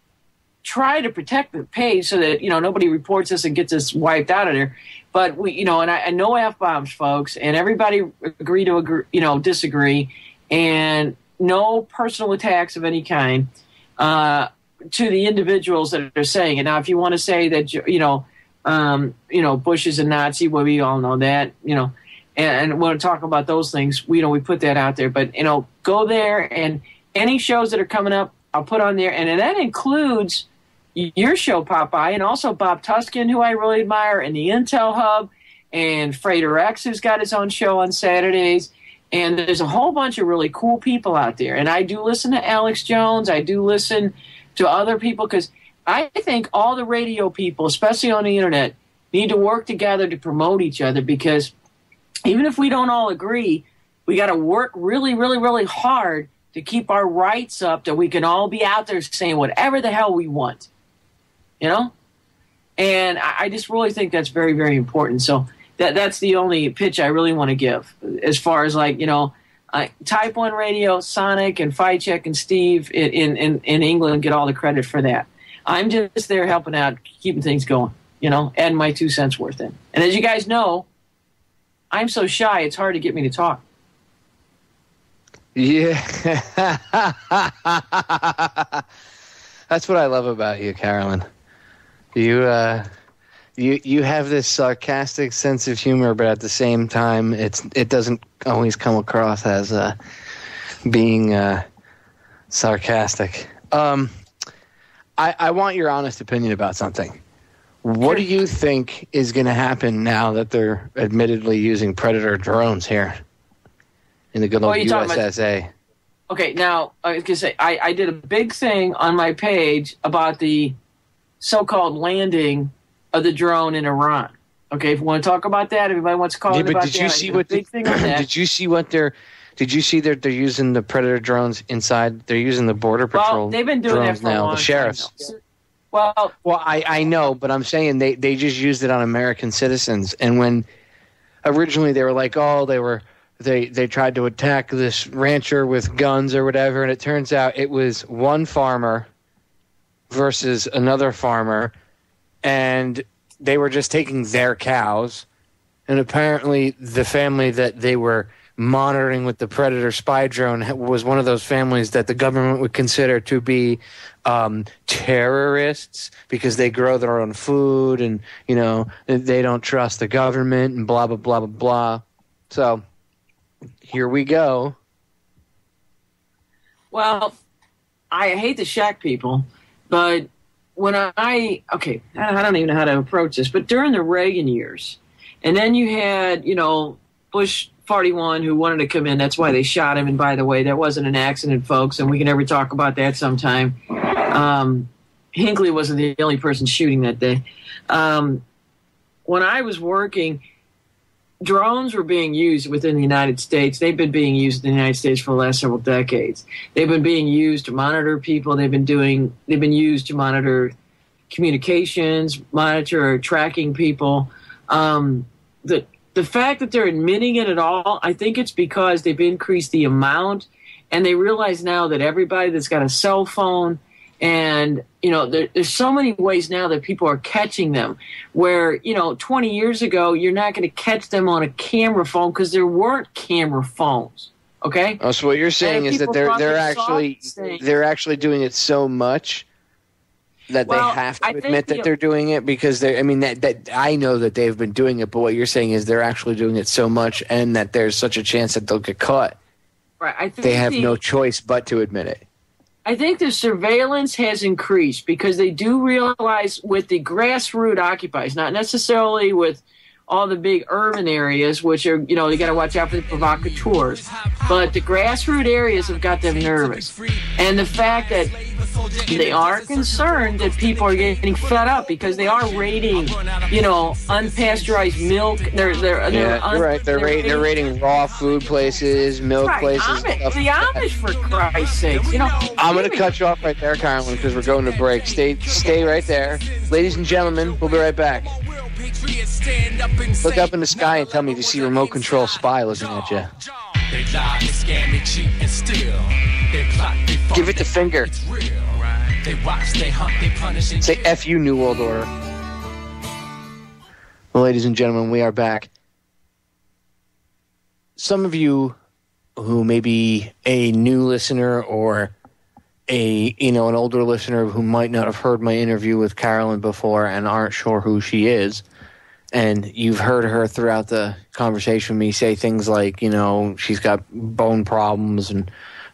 try to protect the page so that, nobody reports us and gets us wiped out of there. But we, and I know F-bombs, folks, and everybody agree to disagree, and no personal attacks of any kind to the individuals that are saying it. Now, if you want to say that, Bush is a Nazi, well, we all know that, and want to talk about those things, we put that out there. But, go there, and any shows that are coming up, I'll put on there. And that includes your show, Popeye, and also Bob Tuskin, who I really admire, and the Intel Hub, and Frater X, who's got his own show on Saturdays. And there's a whole bunch of really cool people out there. And I do listen to Alex Jones. I do listen to other people because I think all the radio people, especially on the internet, need to work together to promote each other because even if we don't all agree, we got to work really, really, really hard to keep our rights up that we can all be out there saying whatever the hell we want, And I just really think that's very, very important. So that's the only pitch I really want to give as far as Type 1 Radio, Sonic, and Fight Check and Steve in England get all the credit for that. I'm just there helping out, keeping things going, adding my 2 cents worth in. And as you guys know, I'm so shy, it's hard to get me to talk. Yeah. That's what I love about you, Carolyn. You have this sarcastic sense of humor, but at the same time, it doesn't always come across as being sarcastic. I want your honest opinion about something. What do you think is going to happen now that they're admittedly using Predator drones here in the good old USSA? Okay, now I was going to say I did a big thing on my page about the so-called landing of the drone in Iran. Okay, if you want to talk about that, everybody wants to call it about that. Did you see that they're using the Predator drones inside? They're using the Border Patrol. Well, they've been doing that for a long time. The sheriffs. Well, I know, but I'm saying they just used it on American citizens. And when originally they were like, they tried to attack this rancher with guns or whatever, and it turns out it was one farmer versus another farmer, and they were just taking their cows. And apparently the family that they were monitoring with the Predator spy drone was one of those families that the government would consider to be terrorists because they grow their own food and, you know, they don't trust the government and blah, blah, blah, blah, blah. So here we go. Well, I hate to shock people, but when I don't even know how to approach this, but during the Reagan years, and then you had, you know, Bush 41 who wanted to come in. That's why they shot him. And by the way, that wasn't an accident, folks, and we can never talk about that sometime. Hinckley wasn't the only person shooting that day. When I was working, drones were being used within the United States. They've been being used in the United States for the last several decades. They've been being used to monitor people. They've been used to monitor communications, monitor tracking people. The fact that they're admitting it at all, I think it's because they've increased the amount, and they realize now that everybody that's got a cell phone, and, you know, there's so many ways now that people are catching them, where, you know, 20 years ago, you're not going to catch them on a camera phone because there weren't camera phones, okay? Oh, so what you're saying is that they're actually doing it so much that they have to admit that they're doing it because that I know that they've been doing it, but what you're saying is they're actually doing it so much and that there's such a chance that they'll get caught. Right. I think they have no choice but to admit it. I think the surveillance has increased because they do realize with the grassroots occupiers, not necessarily with all the big urban areas, which are, you know, you got to watch out for the provocateurs. But the grassroots areas have got them nervous. And the fact that they are concerned that people are getting fed up because they are raiding, you know, unpasteurized milk. They're right. They're raiding raw food places, milk places. The Amish, for Christ's sakes. You know, I'm going to cut you off right there, Carolyn, because we're going to break. Stay right there. Ladies and gentlemen, we'll be right back. Look up in the sky and tell me if you see a remote control spy looking at you. They lie, they scam, they cheat, and steal. They plot, they fuck, give it the finger. It's real, right? They watch, they hunt, they punish, and say F you, New World Order. Well, ladies and gentlemen, we are back. Some of you who may be a new listener or an older listener who might not have heard my interview with Carolyn before and aren't sure who she is, and you've heard her throughout the conversation with me say things like, you know, she's got bone problems and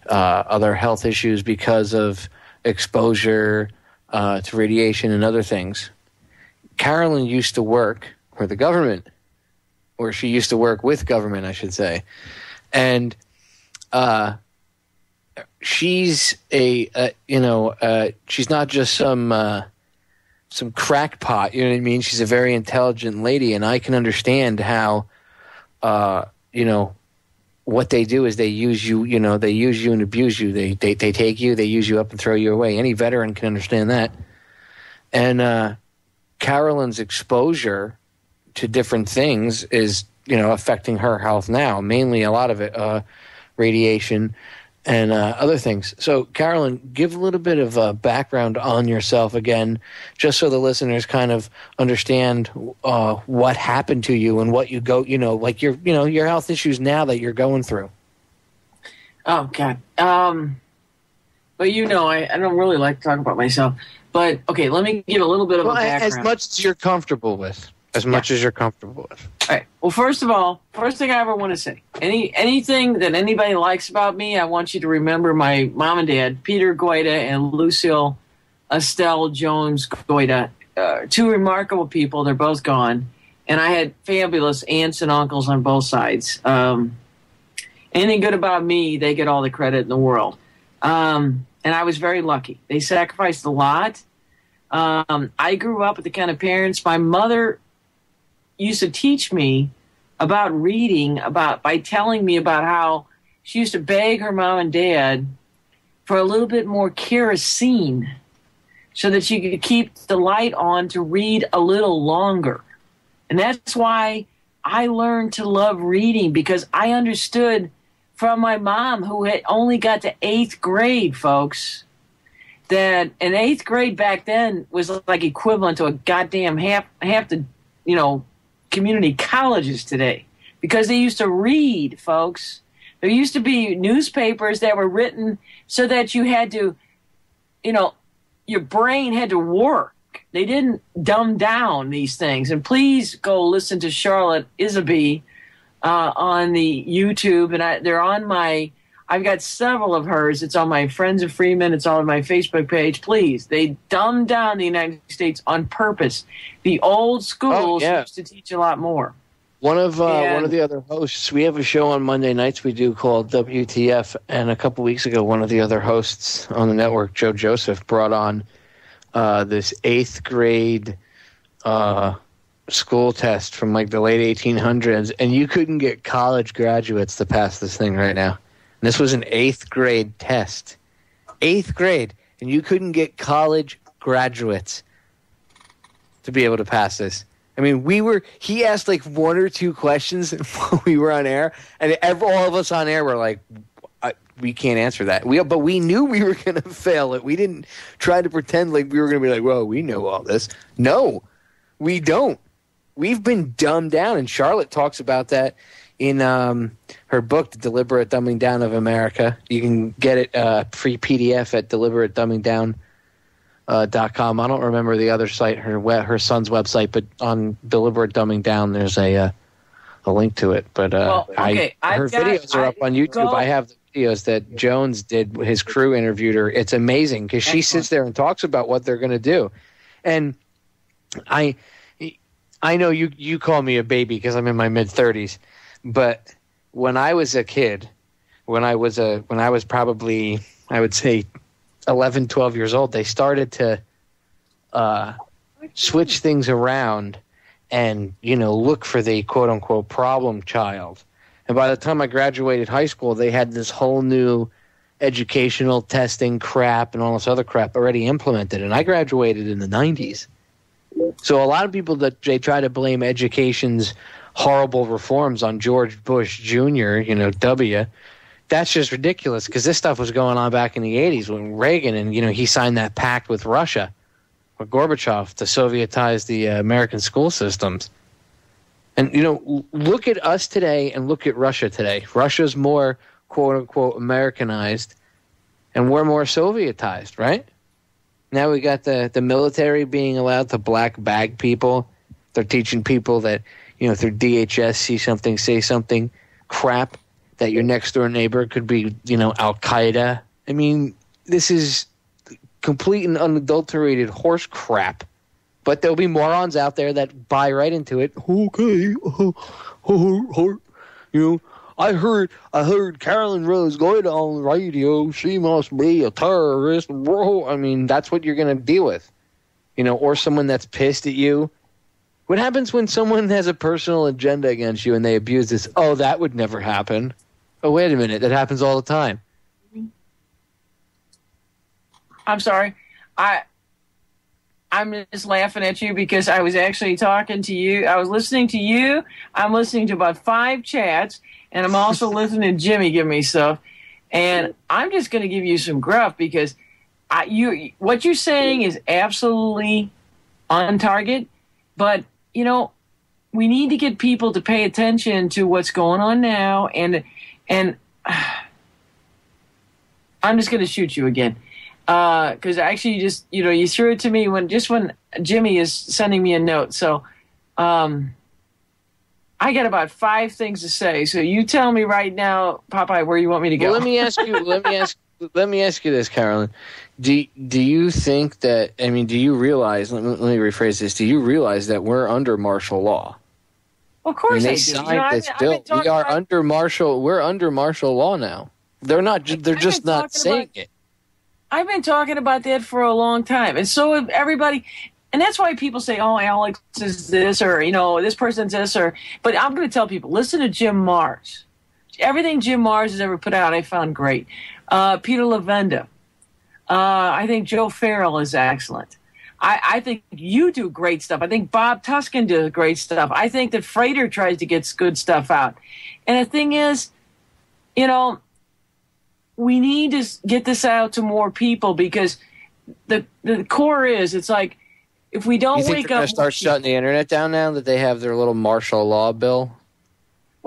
other health issues because of exposure to radiation and other things. Carolyn used to work for the government, or she used to work with government, I should say. And she's she's not just some crackpot, you know what I mean? She's a very intelligent lady, and I can understand how, what they do is they use you, they use you and abuse you. They take you, they use you up and throw you away. Any veteran can understand that. And Carolyn's exposure to different things is, affecting her health now, mainly a lot of it, radiation and other things. So, Carolyn, give a little bit of background on yourself again, just so the listeners kind of understand what happened to you and what you go, like your health issues now that you're going through. Oh God. But I don't really like to talk about myself. But okay, let me give a little bit of a background. As much as you're comfortable with. As much as you're comfortable with. All right. Well, first of all, first thing I ever want to say, anything that anybody likes about me, I want you to remember my mom and dad, Peter Goyda and Lucille Estelle Jones Goyda, two remarkable people. They're both gone. And I had fabulous aunts and uncles on both sides. Anything good about me, they get all the credit in the world. And I was very lucky. They sacrificed a lot. I grew up with the kind of parents, my mother used to teach me about reading by telling me about how she used to beg her mom and dad for a little bit more kerosene so that she could keep the light on to read a little longer. And that's why I learned to love reading, because I understood from my mom, who had only got to 8th grade, folks, that an 8th grade back then was like equivalent to a goddamn half the, community colleges today. because they used to read, folks. There used to be newspapers that were written so that you had to, your brain had to work. They didn't dumb down these things. And please go listen to Charlotte Isaby on the YouTube. And they're on I've got several of hers. It's on my Friends of Freeman. It's on my Facebook page. Please, they dumbed down the United States on purpose. The old schools used to teach a lot more. One of the other hosts, we have a show on Monday nights we do called WTF, and a couple weeks ago, one of the other hosts on the network, Joe Joseph, brought on this 8th grade school test from like the late 1800s, and you couldn't get college graduates to pass this thing right now. And this was an 8th grade test. 8th grade, and you couldn't get college graduates to be able to pass this. I mean, he asked like 1 or 2 questions while we were on air, and all of us on air were like, we can't answer that. But we knew we were going to fail it. We didn't try to pretend like we were going to be like, well, we know all this. No, we don't. We've been dumbed down, and Charlotte talks about that in her book, The Deliberate Dumbing Down of America. You can get it free PDF at deliberatedumbingdown.com. I don't remember the other site, her son's website, but on Deliberate Dumbing Down, there's a link to it. But her videos are up on YouTube. I have the videos that Jones did. His crew interviewed her. It's amazing because she sits there and talks about what they're going to do. And I know you call me a baby because I'm in my mid-30s, but when I was a kid, when I was probably, I would say, 11, 12 years old, they started to switch things around and, look for the quote-unquote problem child. And by the time I graduated high school, they had this whole new educational testing crap and all this other crap already implemented. And I graduated in the 90s. So a lot of people that they try to blame education's horrible reforms on George Bush Jr., W., that's just ridiculous because this stuff was going on back in the 80s when Reagan and, he signed that pact with Russia, with Gorbachev, to Sovietize the American school systems. And, look at us today and look at Russia today. Russia's more, quote-unquote, Americanized, and we're more Sovietized, right? Now we got the military being allowed to black bag people. They're teaching people that, through DHS, see something, say something, crap, that your next door neighbor could be, Al-Qaeda. I mean, this is complete and unadulterated horse crap. But there'll be morons out there that buy right into it. Okay, I heard Carolyn Rose Goyda on the radio. She must be a terrorist, bro. I mean, that's what you're going to deal with. Or someone that's pissed at you. What happens when someone has a personal agenda against you and they abuse this? Oh, that would never happen. Oh, wait a minute. That happens all the time. I'm sorry. I'm just laughing at you because I was actually talking to you. I was listening to you. I'm listening to about 5 chats, and I'm also listening to Jimmy give me stuff. And I'm just going to give you some gruff because what you're saying is absolutely on target. But, we need to get people to pay attention to what's going on now. And I'm just going to shoot you again. Because actually you just, you threw it to me when Jimmy is sending me a note. So I got about 5 things to say. So you tell me right now, Popeye, where you want me to go. Well, let me ask you this, Carolyn. Do you think that, do you realize, let me rephrase this, do you realize that we're under martial law? Of course I do. Signed this bill. We're under martial law now. They're just not saying it. I've been talking about that for a long time. And so have everybody. And that's why people say, oh, Alex is this, or, this person's this, but I'm going to tell people, listen to Jim Mars. Everything Jim Mars has ever put out, I found great. Peter Levenda. I think Joe Farrell is excellent. I think you do great stuff. I think Bob Tuskin does great stuff. I think that Frater tries to get good stuff out. And the thing is, we need to get this out to more people because the core is, it's like, if we don't wake up... You think they're going to start shutting the internet down now that they have their little martial law bill?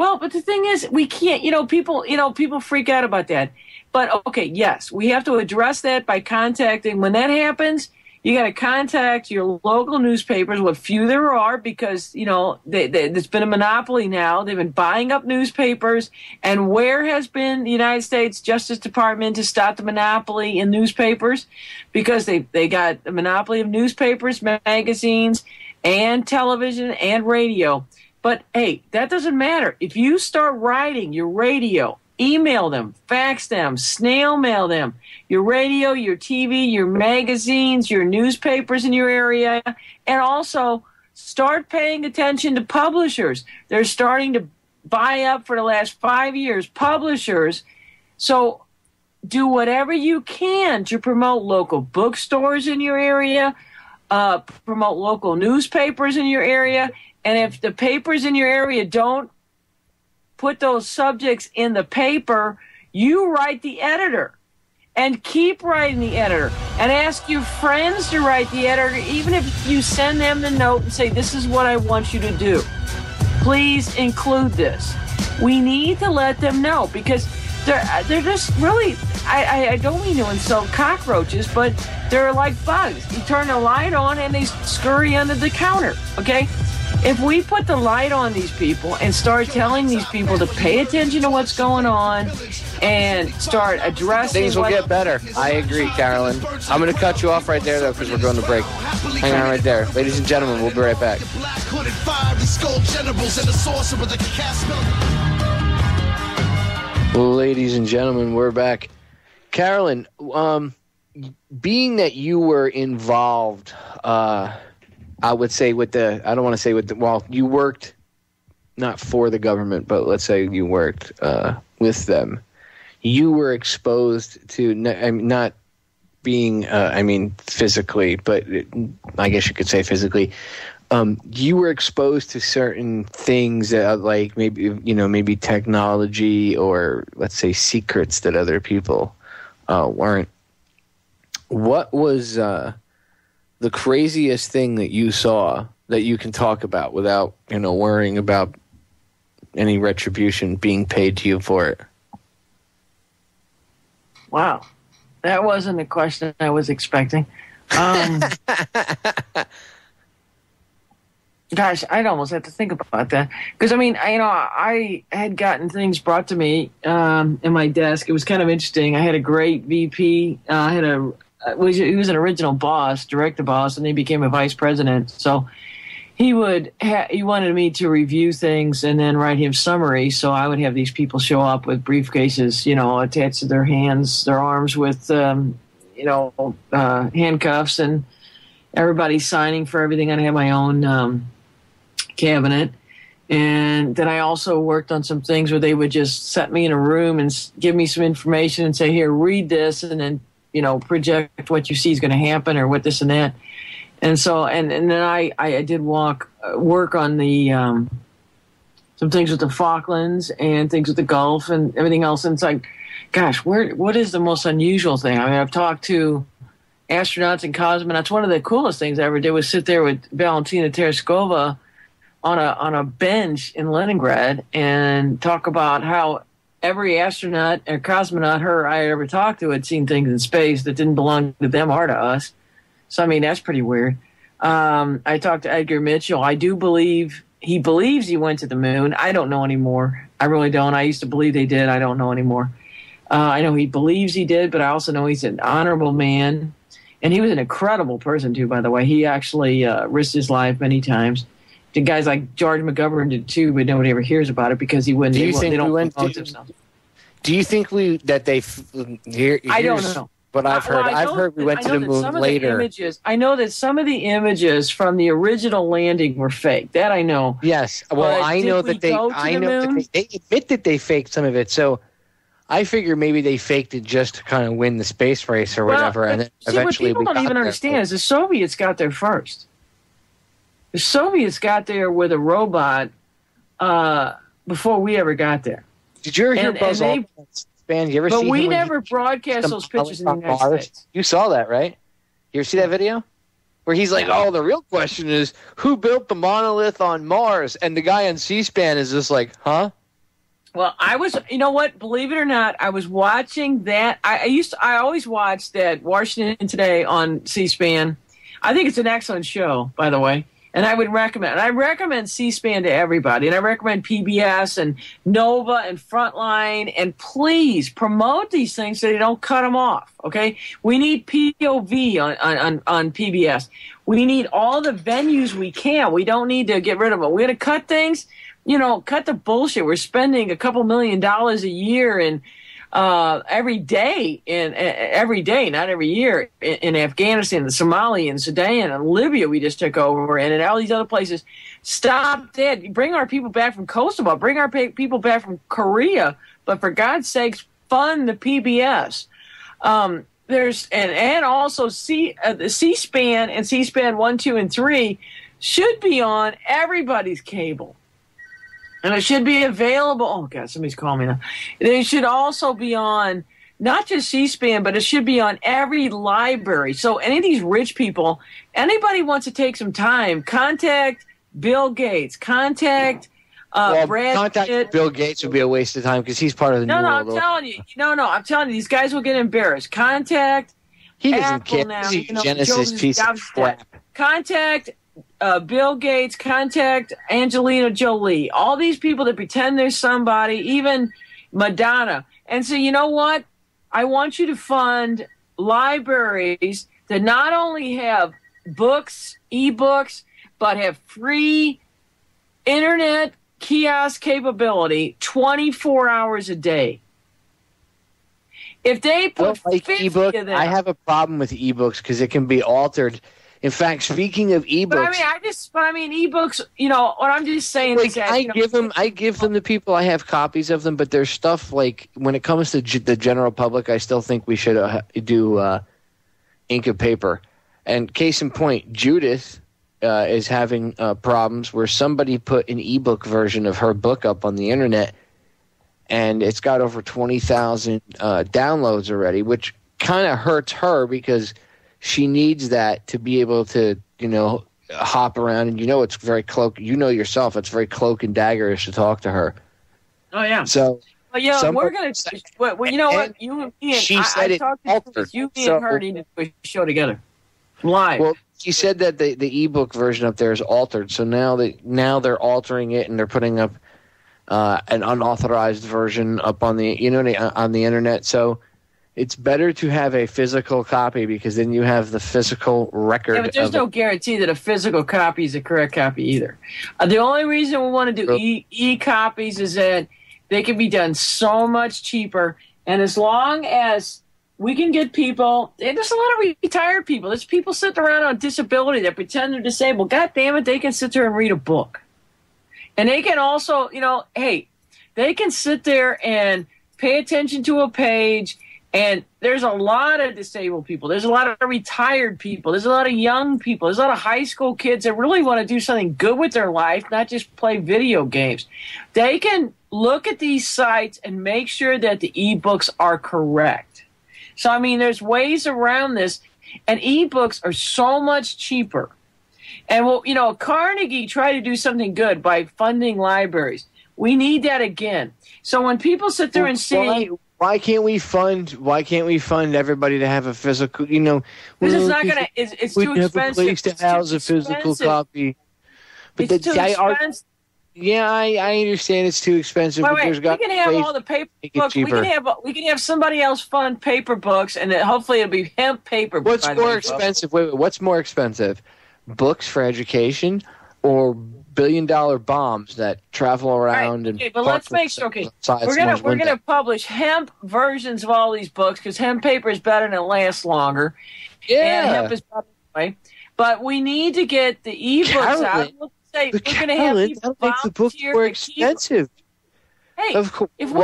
Well, but the thing is, we can't, people freak out about that. But, okay, yes, we have to address that by contacting, when that happens, you got to contact your local newspapers, what few there are, because, there's been a monopoly now. They've been buying up newspapers. And where has been the United States Justice Department to stop the monopoly in newspapers? Because they got a monopoly of newspapers, magazines, and television and radio. But, hey, that doesn't matter. If you start writing your radio, email them, fax them, snail mail them, your radio, your TV, your magazines, your newspapers in your area, and also start paying attention to publishers. They're starting to buy up for the last 5 years, publishers. So do whatever you can to promote local bookstores in your area, promote local newspapers in your area. And if the papers in your area don't put those subjects in the paper, you write the editor. And keep writing the editor. And ask your friends to write the editor, even if you send them the note and say, this is what I want you to do. Please include this. We need to let them know, because they're just really, I don't mean to insult cockroaches, but they're like bugs. You turn the light on and they scurry under the counter, okay? If we put the light on these people and start telling these people to pay attention to what's going on and start addressing... Things will get better. I agree, Carolyn. I'm going to cut you off right there, though, because we're going to break. Hang on right there. Ladies and gentlemen, we'll be right back. Ladies and gentlemen, we're back. Carolyn, being that you were involved... I would say you worked not for the government, but let's say you worked with them. You were exposed to, not being, physically, but I guess you could say physically. You were exposed to certain things that, like maybe technology or let's say secrets that other people weren't. What was the craziest thing that you saw that you can talk about without, worrying about any retribution being paid to you for it? Wow. That wasn't a question I was expecting. Gosh, I'd almost have to think about that. Because, I had gotten things brought to me in my desk. It was kind of interesting. I had a great VP. He was an original boss, director boss, and he became a vice president. So he wanted me to review things and then write him summary. So I would have these people show up with briefcases, attached to their hands, their arms with, handcuffs, and everybody signing for everything. I'd have my own cabinet. And then I also worked on some things where they would just set me in a room and give me some information and say, here, read this, and then project what you see is going to happen or what this and that. And so, and then I did work on the, some things with the Falklands and things with the Gulf and everything else. And it's like, gosh, what is the most unusual thing? I've talked to astronauts and cosmonauts. One of the coolest things I ever did was sit there with Valentina Tereshkova on a bench in Leningrad and talk about how every astronaut or cosmonaut I ever talked to had seen things in space that didn't belong to them or to us. So, that's pretty weird. I talked to Edgar Mitchell. I do believe he believes he went to the moon. I don't know anymore. I really don't. I used to believe they did. I don't know anymore. I know he believes he did, but I also know he's an honorable man. And he was an incredible person, too, by the way. He actually risked his life many times. The guys like George McGovern did too, but nobody ever hears about it because he wouldn't. Do you think I don't know. But I've heard we went to the moon later. I know that some of the images from the original landing were fake. That I know. Yes. Well, I know that they admit that they faked some of it. So I figure maybe they faked it just to kind of win the space race or whatever. And then eventually, what people don't even understand is the Soviets got there first. The Soviets got there with a robot before we ever got there. Did you ever hear Buzz Aldrin's band? You ever see? But we never broadcast those pictures in the United States. You saw that, right? You ever see that video? Where he's like, "Oh, the real question is who built the monolith on Mars?" And the guy on C-SPAN is just like, "Huh?" Well, I was, you know what? Believe it or not, I was watching that. I always watch that Washington Today on C-SPAN. I think it's an excellent show, by the way. And I would recommend, I recommend C-SPAN to everybody. And I recommend PBS and Nova and Frontline. And please promote these things so they don't cut them off, okay? We need POV on PBS. We need all the venues we can. We don't need to get rid of them. We're going to cut things. You know, cut the bullshit. We're spending a couple $1 million a year in every day, not every year, in Afghanistan, and Somalia, and Sudan, and Libya we just took over, and in all these other places. Stop that. Bring our people back from Kosovo. Bring our people back from Korea. But for God's sakes, fund the PBS. There's and also the C-SPAN and C-SPAN 1, 2, and 3 should be on everybody's cable. And it should be available. Oh, God, somebody's calling me now. It should also be on not just C-SPAN, but it should be on every library. So any of these rich people, anybody wants to take some time, contact Bill Gates, contact Brad Pitt. Bill Gates would be a waste of time because he's part of the New World Order. I'm telling you, these guys will get embarrassed. Contact He doesn't Apple care. now. He's a Genesis piece of crap. Contact Bill Gates, contact Angelina Jolie, all these people that pretend they're somebody, even Madonna. And so, you know what? I want you to fund libraries that not only have books, ebooks, but have free internet kiosk capability 24 hours a day. If they put 50 of them, I have a problem with ebooks because it can be altered. In fact, speaking of ebooks, but I mean, ebooks. You know what I'm just saying is that I give them to people. I have copies of them, but there's stuff like when it comes to the general public, I still think we should do ink and paper. And case in point, Judith is having problems where somebody put an ebook version of her book up on the internet, and it's got over 20,000 downloads already, which kind of hurts her because she needs that to be able to, hop around. And it's very cloak. You know yourself, it's very cloak and daggerish to talk to her. Oh, yeah. So, we're going to. Well, you know what? You and me and she said it altered. You and her need to do a show together, live. Well, she said that the ebook version up there is altered. So now they're altering it and they're putting up an unauthorized version up on the on the internet. So it's better to have a physical copy because then you have the physical record. Yeah, but there's no guarantee that a physical copy is a correct copy either. The only reason we want to do e-copies is that they can be done so much cheaper. And as long as we can get people, and there's a lot of retired people. There's people sitting around on disability that pretend they're disabled. God damn it, they can sit there and read a book. And they can also, they can sit there and pay attention to a page. And there's a lot of disabled people. There's a lot of retired people. There's a lot of young people. There's a lot of high school kids that really want to do something good with their life, not just play video games. They can look at these sites and make sure that the ebooks are correct. So, I mean, there's ways around this. And ebooks are so much cheaper. And, Carnegie tried to do something good by funding libraries. We need that again. So when people sit there and say... Why can't we fund everybody to have a physical? Because it's not gonna. It's too expensive. Have a place to house a physical copy. But it's too expensive. I understand it's too expensive. Wait, we can have all the paper books. We can have somebody else fund paper books, and then hopefully it'll be hemp paper. What's more expensive? Wait, what's more expensive? Books for education or billion-dollar bombs that travel around and but let's make sure. Okay, we're gonna publish hemp versions of all these books because hemp paper is better and it lasts longer. Yeah, and hemp is better anyway. But we need to get the ebooks out. We're going to have people make the books more expensive. Hey, of course. If we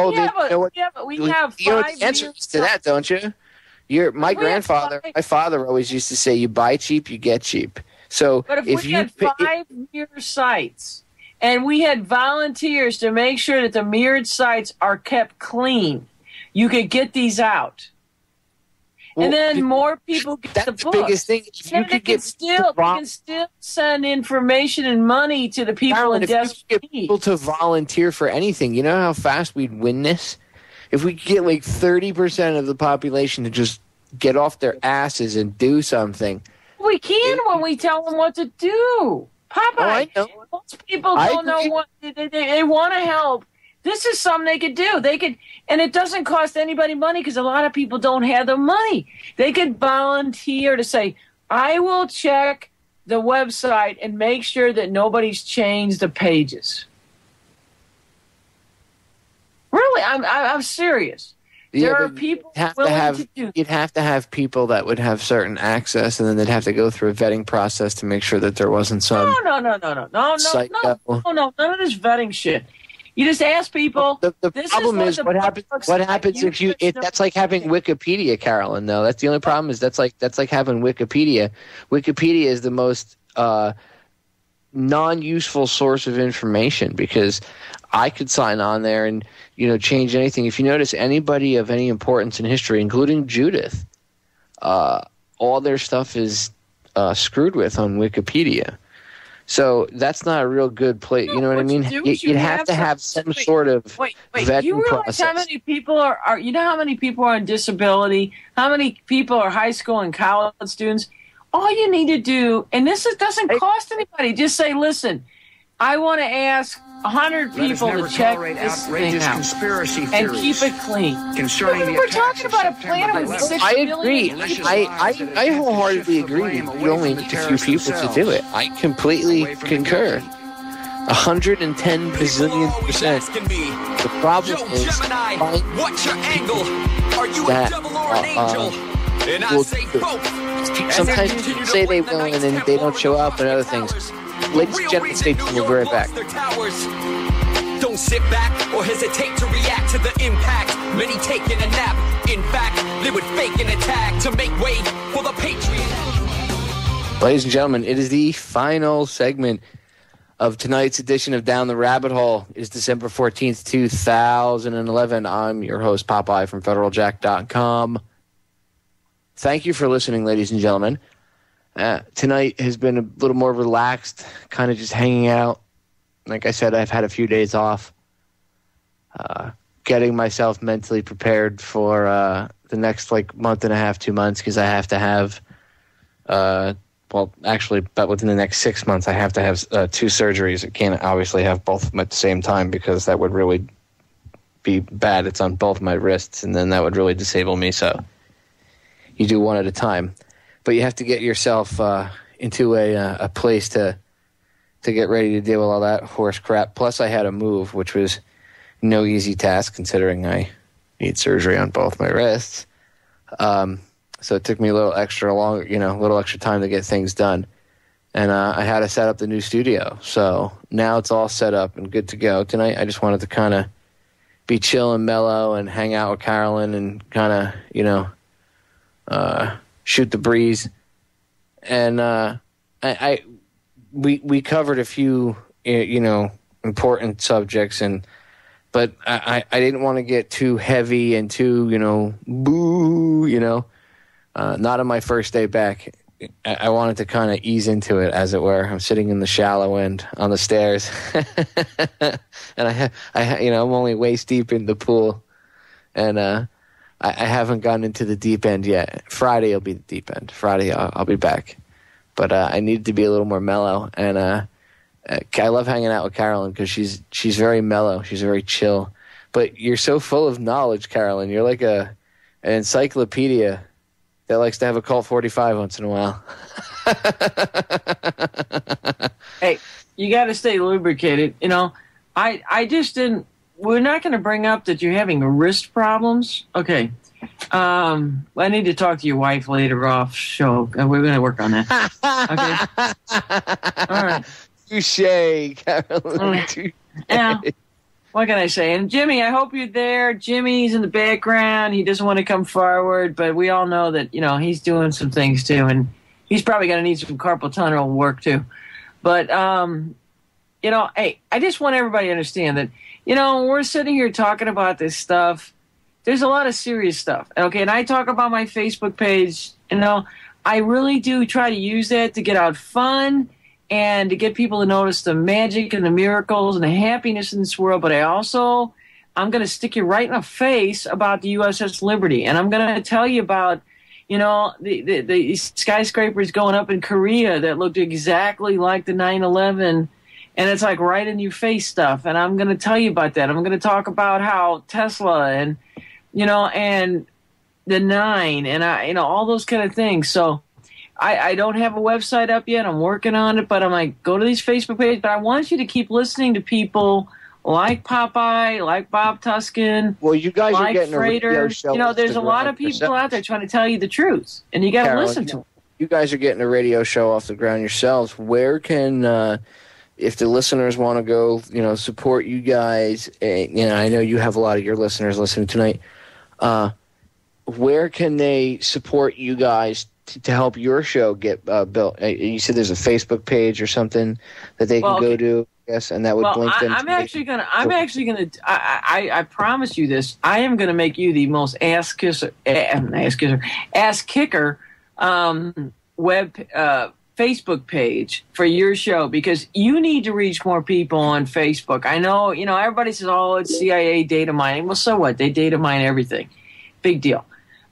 have 5 the answer to that, don't you? My father always used to say, "You buy cheap, you get cheap." So, but if we had 5 mirror sites and we had volunteers to make sure that the mirrored sites are kept clean, you could get these out. and then more people get the book. Biggest thing. If you could get you can still send information and money to the people in desperate need. People to volunteer for anything. You know how fast we'd win this? If we could get like 30% of the population to just get off their asses and do something. We can when we tell them what to do. Popeye, I know. Most people don't know what they want to help. This is something they could do. They could, and it doesn't cost anybody money because a lot of people don't have the money. They could volunteer to say, I will check the website and make sure that nobody's changed the pages. Really, I'm serious. There are people willing to do. You'd have to have people that would have certain access, and then they'd have to go through a vetting process to make sure that there wasn't some. No, none of this vetting shit. You just ask people. The problem is what happens if you. That's like having Wikipedia, Carolyn. Though that's the only problem is that's like having Wikipedia. Wikipedia is the most non-useful source of information because I could sign on there and change anything. If you notice anybody of any importance in history, including Judith, all their stuff is screwed with on Wikipedia. So that's not a real good place. You know what I mean? You'd have to have some sort of vetting you realize process. How many people are? You know how many people are on disability? How many people are high school and college students? All you need to do, and doesn't cost anybody. Just say, listen, I want to ask 100 people to check this thing out and keep it clean. We're talking about a planet with 6 billion people. I wholeheartedly agree. You only need a few people to do it. I completely concur. 110 bazillion %. The problem is what's your angle? Are you a devil or an angel? And I say both. Sometimes people say they will and then they don't show up and other things. Ladies and gentlemen, stay tuned. We'll be right back. Don't sit back or hesitate to react to the impact. Many taking a nap. In fact, they would fake an attack to make way for the patriot. Ladies and gentlemen, it is the final segment of tonight's edition of Down the Rabbit Hole. It is December 14th, 2011. I'm your host, Popeye from FederalJack.com. Thank you for listening, ladies and gentlemen. Tonight has been a little more relaxed, kind of just hanging out. Like I said, I've had a few days off, getting myself mentally prepared for the next month and a half, 2 months, because I have to have, but within the next 6 months, I have to have 2 surgeries. I can't obviously have both of them at the same time because that would really be bad. It's on both my wrists, and then that would really disable me. So you do one at a time. But you have to get yourself into a place to get ready to deal with all that horse crap. Plus, I had a move, which was no easy task considering I need surgery on both my wrists. So it took me a little extra time to get things done. And I had to set up the new studio. So now it's all set up and good to go. Tonight, I just wanted to kind of be chill and mellow and hang out with Carolyn and kind of, shoot the breeze. And we covered a few important subjects, but I didn't want to get too heavy and too not on my first day back. I wanted to kind of ease into it, as it were. I'm sitting in the shallow end on the stairs, and I'm only waist deep in the pool, and I haven't gotten into the deep end yet. Friday will be the deep end. Friday I'll be back. But I need to be a little more mellow. And I love hanging out with Carolyn because she's very mellow. She's very chill. But you're so full of knowledge, Carolyn. You're like an encyclopedia that likes to have a Colt 45 once in a while. Hey, you got to stay lubricated. I just didn't. We're not going to bring up that you're having wrist problems. Okay. I need to talk to your wife later off show. We're going to work on that. Okay. All right. Touché, Carolyn. Touché. Yeah. What can I say? And Jimmy, I hope you're there. Jimmy's in the background. He doesn't want to come forward, but we all know that, he's doing some things too. And he's probably going to need some carpal tunnel work too. But, hey, I just want everybody to understand that, we're sitting here talking about this stuff there's a lot of serious stuff. Okay, and I talk about my Facebook page. I really do try to use that to get out fun and to get people to notice the magic and the miracles and the happiness in this world. But I'm going to stick you right in the face about the USS Liberty. And I'm going to tell you about, the skyscrapers going up in Korea that looked exactly like the 9/11. And it's like right in your face stuff. And I'm going to tell you about that. I'm going to talk about how Tesla and the 9 and all those kind of things. So I don't have a website up yet. I'm working on it, but I'm like, go to these Facebook pages. But I want you to keep listening to people like Popeye, like Bob Tuskin. Well, you guys are getting Freighter. A radio show. There's a lot of people out there trying to tell you the truth, and you got to listen to them. You guys are getting a radio show off the ground yourselves. Where can, if the listeners want to go, support you guys? I know you have a lot of your listeners listening tonight. Where can they support you guys to help your show get built? You said there's a Facebook page or something that they can go to. Yes, and that would link them. I promise you this. I am going to make you the most ass kicker web Facebook page for your show, because you need to reach more people on Facebook. I know, everybody says, "Oh, it's CIA data mining." Well, so what? They data mine everything. Big deal.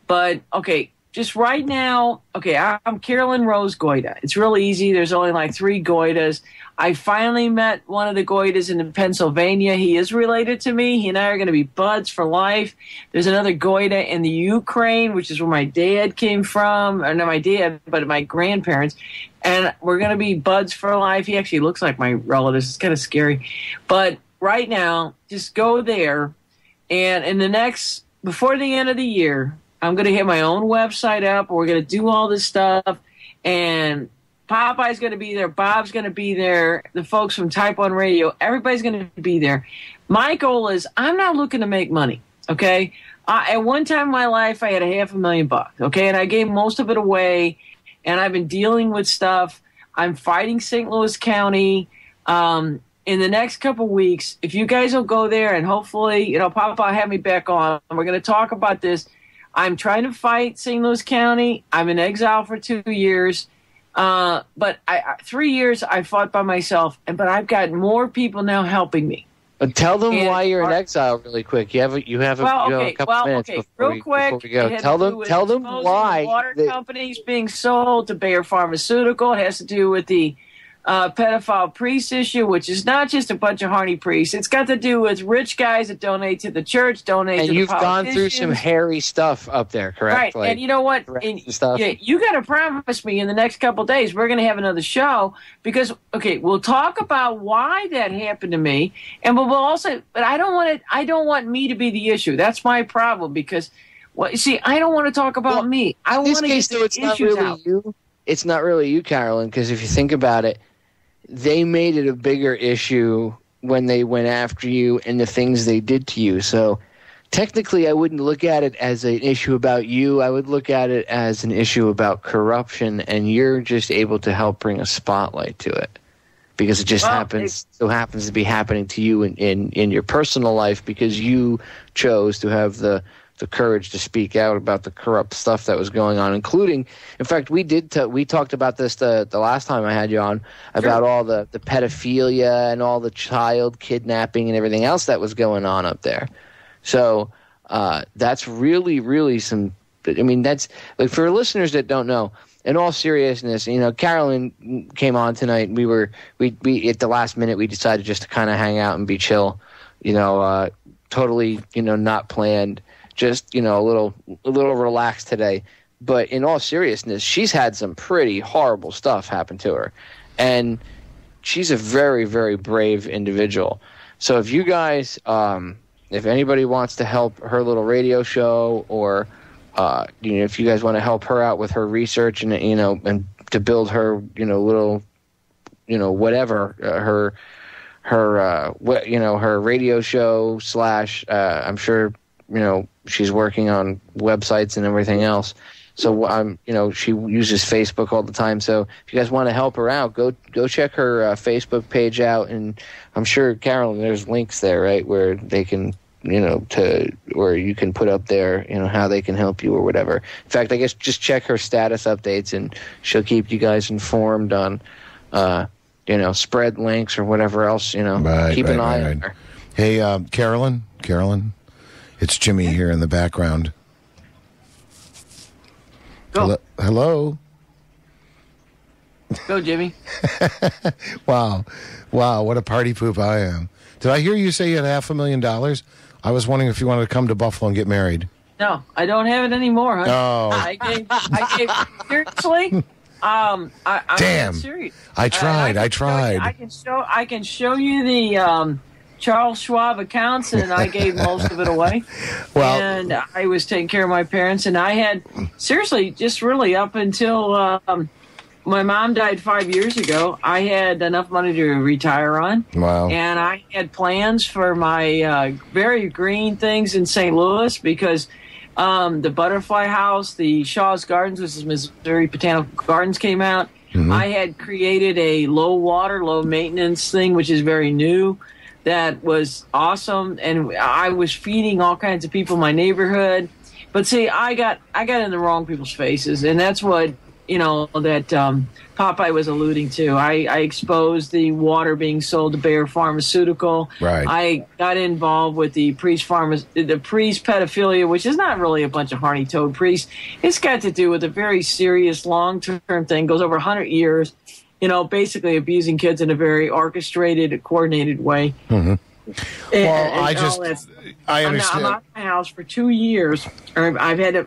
But okay. Just right now, I'm Carolyn Rose Goyda. It's really easy. There's only like 3 Goydas. I finally met one of the Goydas in Pennsylvania. He is related to me. He and I are going to be buds for life. There's another Goyda in the Ukraine, which is where my dad came from. Or not my dad, but my grandparents. And we're going to be buds for life. He actually looks like my relatives. It's kind of scary. But right now, just go there. And before the end of the year, I'm going to have my own website up. We're going to do all this stuff. And Popeye's going to be there. Bob's going to be there. The folks from Type 1 Radio, everybody's going to be there. My goal is I'm not looking to make money, okay? At one time in my life, I had $500,000, okay? And I gave most of it away. And I've been dealing with stuff. I'm fighting St. Louis County. In the next couple weeks, if you guys will go there and hopefully, Popeye will have me back on. We're going to talk about this. I'm trying to fight St. Louis County. I'm in exile for 2 years. But 3 years I fought by myself, but I've got more people now helping me. Tell them why you're in exile really quick. You have a couple minutes before we go. Tell them why the water companies being sold to Bayer Pharmaceutical. It has to do with the pedophile priest issue, which is not just a bunch of horny priests. It's got to do with rich guys that donate to the church, donate to the politicians. And you've gone through some hairy stuff up there, correct? Right, and you know what? You got to promise me in the next couple of days we're going to have another show because, we'll talk about why that happened to me, and we'll also. But I don't want me to be the issue. That's my problem because, I don't want to talk about me. I want to get the issues out. It's not really you, Carolyn, because if you think about it, they made it a bigger issue when they went after you and the things they did to you. So technically I wouldn't look at it as an issue about you. I would look at it as an issue about corruption, and you're just able to help bring a spotlight to it because it just happens to be happening to you in your personal life because you chose to have the courage to speak out about the corrupt stuff that was going on, including, in fact, we talked about this the last time I had you on, about all the pedophilia and all the child kidnapping and everything else that was going on up there. So that's really, really that's like for listeners that don't know, in all seriousness, Carolyn came on tonight and we at the last minute, we decided just to kind of hang out and be chill, totally, not planned. Just, a little relaxed today. But in all seriousness, she's had some pretty horrible stuff happen to her. And she's a very, very brave individual. So if you guys, if anybody wants to help her little radio show or, if you guys want to help her out with her research and, and to build her, little, whatever, her radio show / I'm sure, she's working on websites and everything else. So she uses Facebook all the time. So if you guys want to help her out, go check her Facebook page out. And I'm sure, Carolyn, there's links there, right, where they can or you can put up there, how they can help you or whatever. In fact, I guess just check her status updates and she'll keep you guys informed on, spread links or whatever else, keep an eye on her. Hey, Carolyn, it's Jimmy here in the background. Go. Hello. Go, Jimmy. Wow, what a party poop I am. Did I hear you say you had $500,000? I was wondering if you wanted to come to Buffalo and get married. No, I don't have it anymore, huh? Oh. I gave seriously? I'm Damn. serious. I tried. I can show you the Charles Schwab accounts, and I gave most of it away. Well, and I was taking care of my parents, and I had, seriously, just really up until my mom died 5 years ago, I had enough money to retire on. Wow. And I had plans for my very green things in St. Louis because the Butterfly House, the Shaw's Gardens, which is Missouri Botanical Gardens, came out. Mm-hmm. I had created a low water, low maintenance thing, which is very new. That was awesome. And I was feeding all kinds of people in my neighborhood. But see, I got in the wrong people's faces, and that's what that Popeye was alluding to. I exposed the water being sold to Bayer Pharmaceutical. Right. I got involved with the priest pedophilia, which is not really a bunch of horny toad priests. It's got to do with a very serious long-term thing, goes over 100 years, basically abusing kids in a very orchestrated, coordinated way. Mm-hmm. I understand. I'm out of my house for 2 years. I've had to,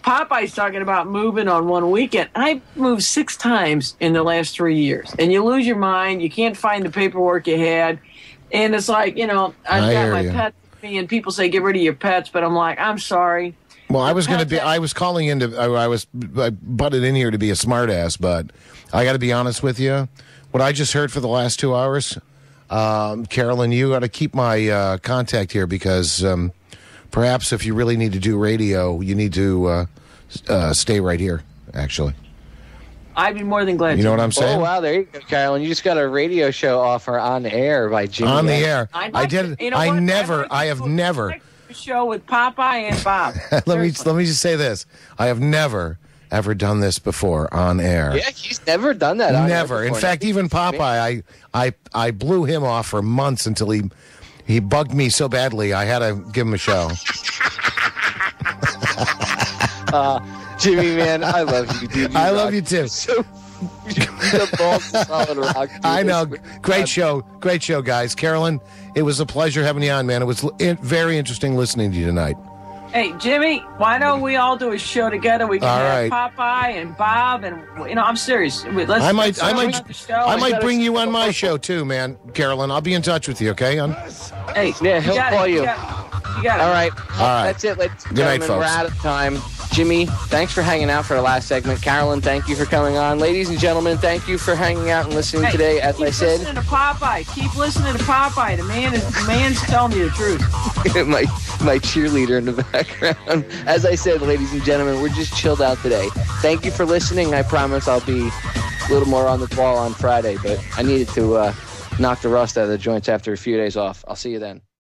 Popeye's talking about moving on one weekend. I moved 6 times in the last 3 years. And you lose your mind. You can't find the paperwork you had. And it's like, I've got my pets with me, and people say, get rid of your pets. But I'm like, I'm sorry. Well, I was calling in I butted in here to be a smartass, but I got to be honest with you. What I just heard for the last 2 hours, Carolyn, you got to keep my contact here because perhaps if you really need to do radio, you need to stay right here, actually. I'd be more than glad to. You know what I'm saying? Oh, wow, there you go, Carolyn. You just got a radio show offer on the air by Jimmy. On the air. I did. I have never. Show with Popeye and Bob. let me just say this. I have never ever done this before on air. Yeah, he's never done that on never. air. In fact, even Popeye, I blew him off for months until he bugged me so badly I had to give him a show. Jimmy, man, I love you, dude. I love you too. Solid rock, dude. I know. Great show, guys. Carolyn, it was a pleasure having you on, man. It was very interesting listening to you tonight. Hey, Jimmy, why don't we all do a show together? We can have Popeye and Bob, and I'm serious. I might bring you on my show too, man. Carolyn, I'll be in touch with you, okay? Hey, yeah, he'll call you. You got it. All right. That's it, ladies and Good night, gentlemen. folks. We're out of time. Jimmy, thanks for hanging out for the last segment. Carolyn, thank you for coming on. Ladies and gentlemen, thank you for hanging out and listening today. As I said, keep listening to Popeye. Keep listening to Popeye. The man's telling you the truth. my cheerleader in the background. As I said, ladies and gentlemen, we're just chilled out today. Thank you for listening. I promise I'll be a little more on the ball on Friday, but I needed to knock the rust out of the joints after a few days off. I'll see you then.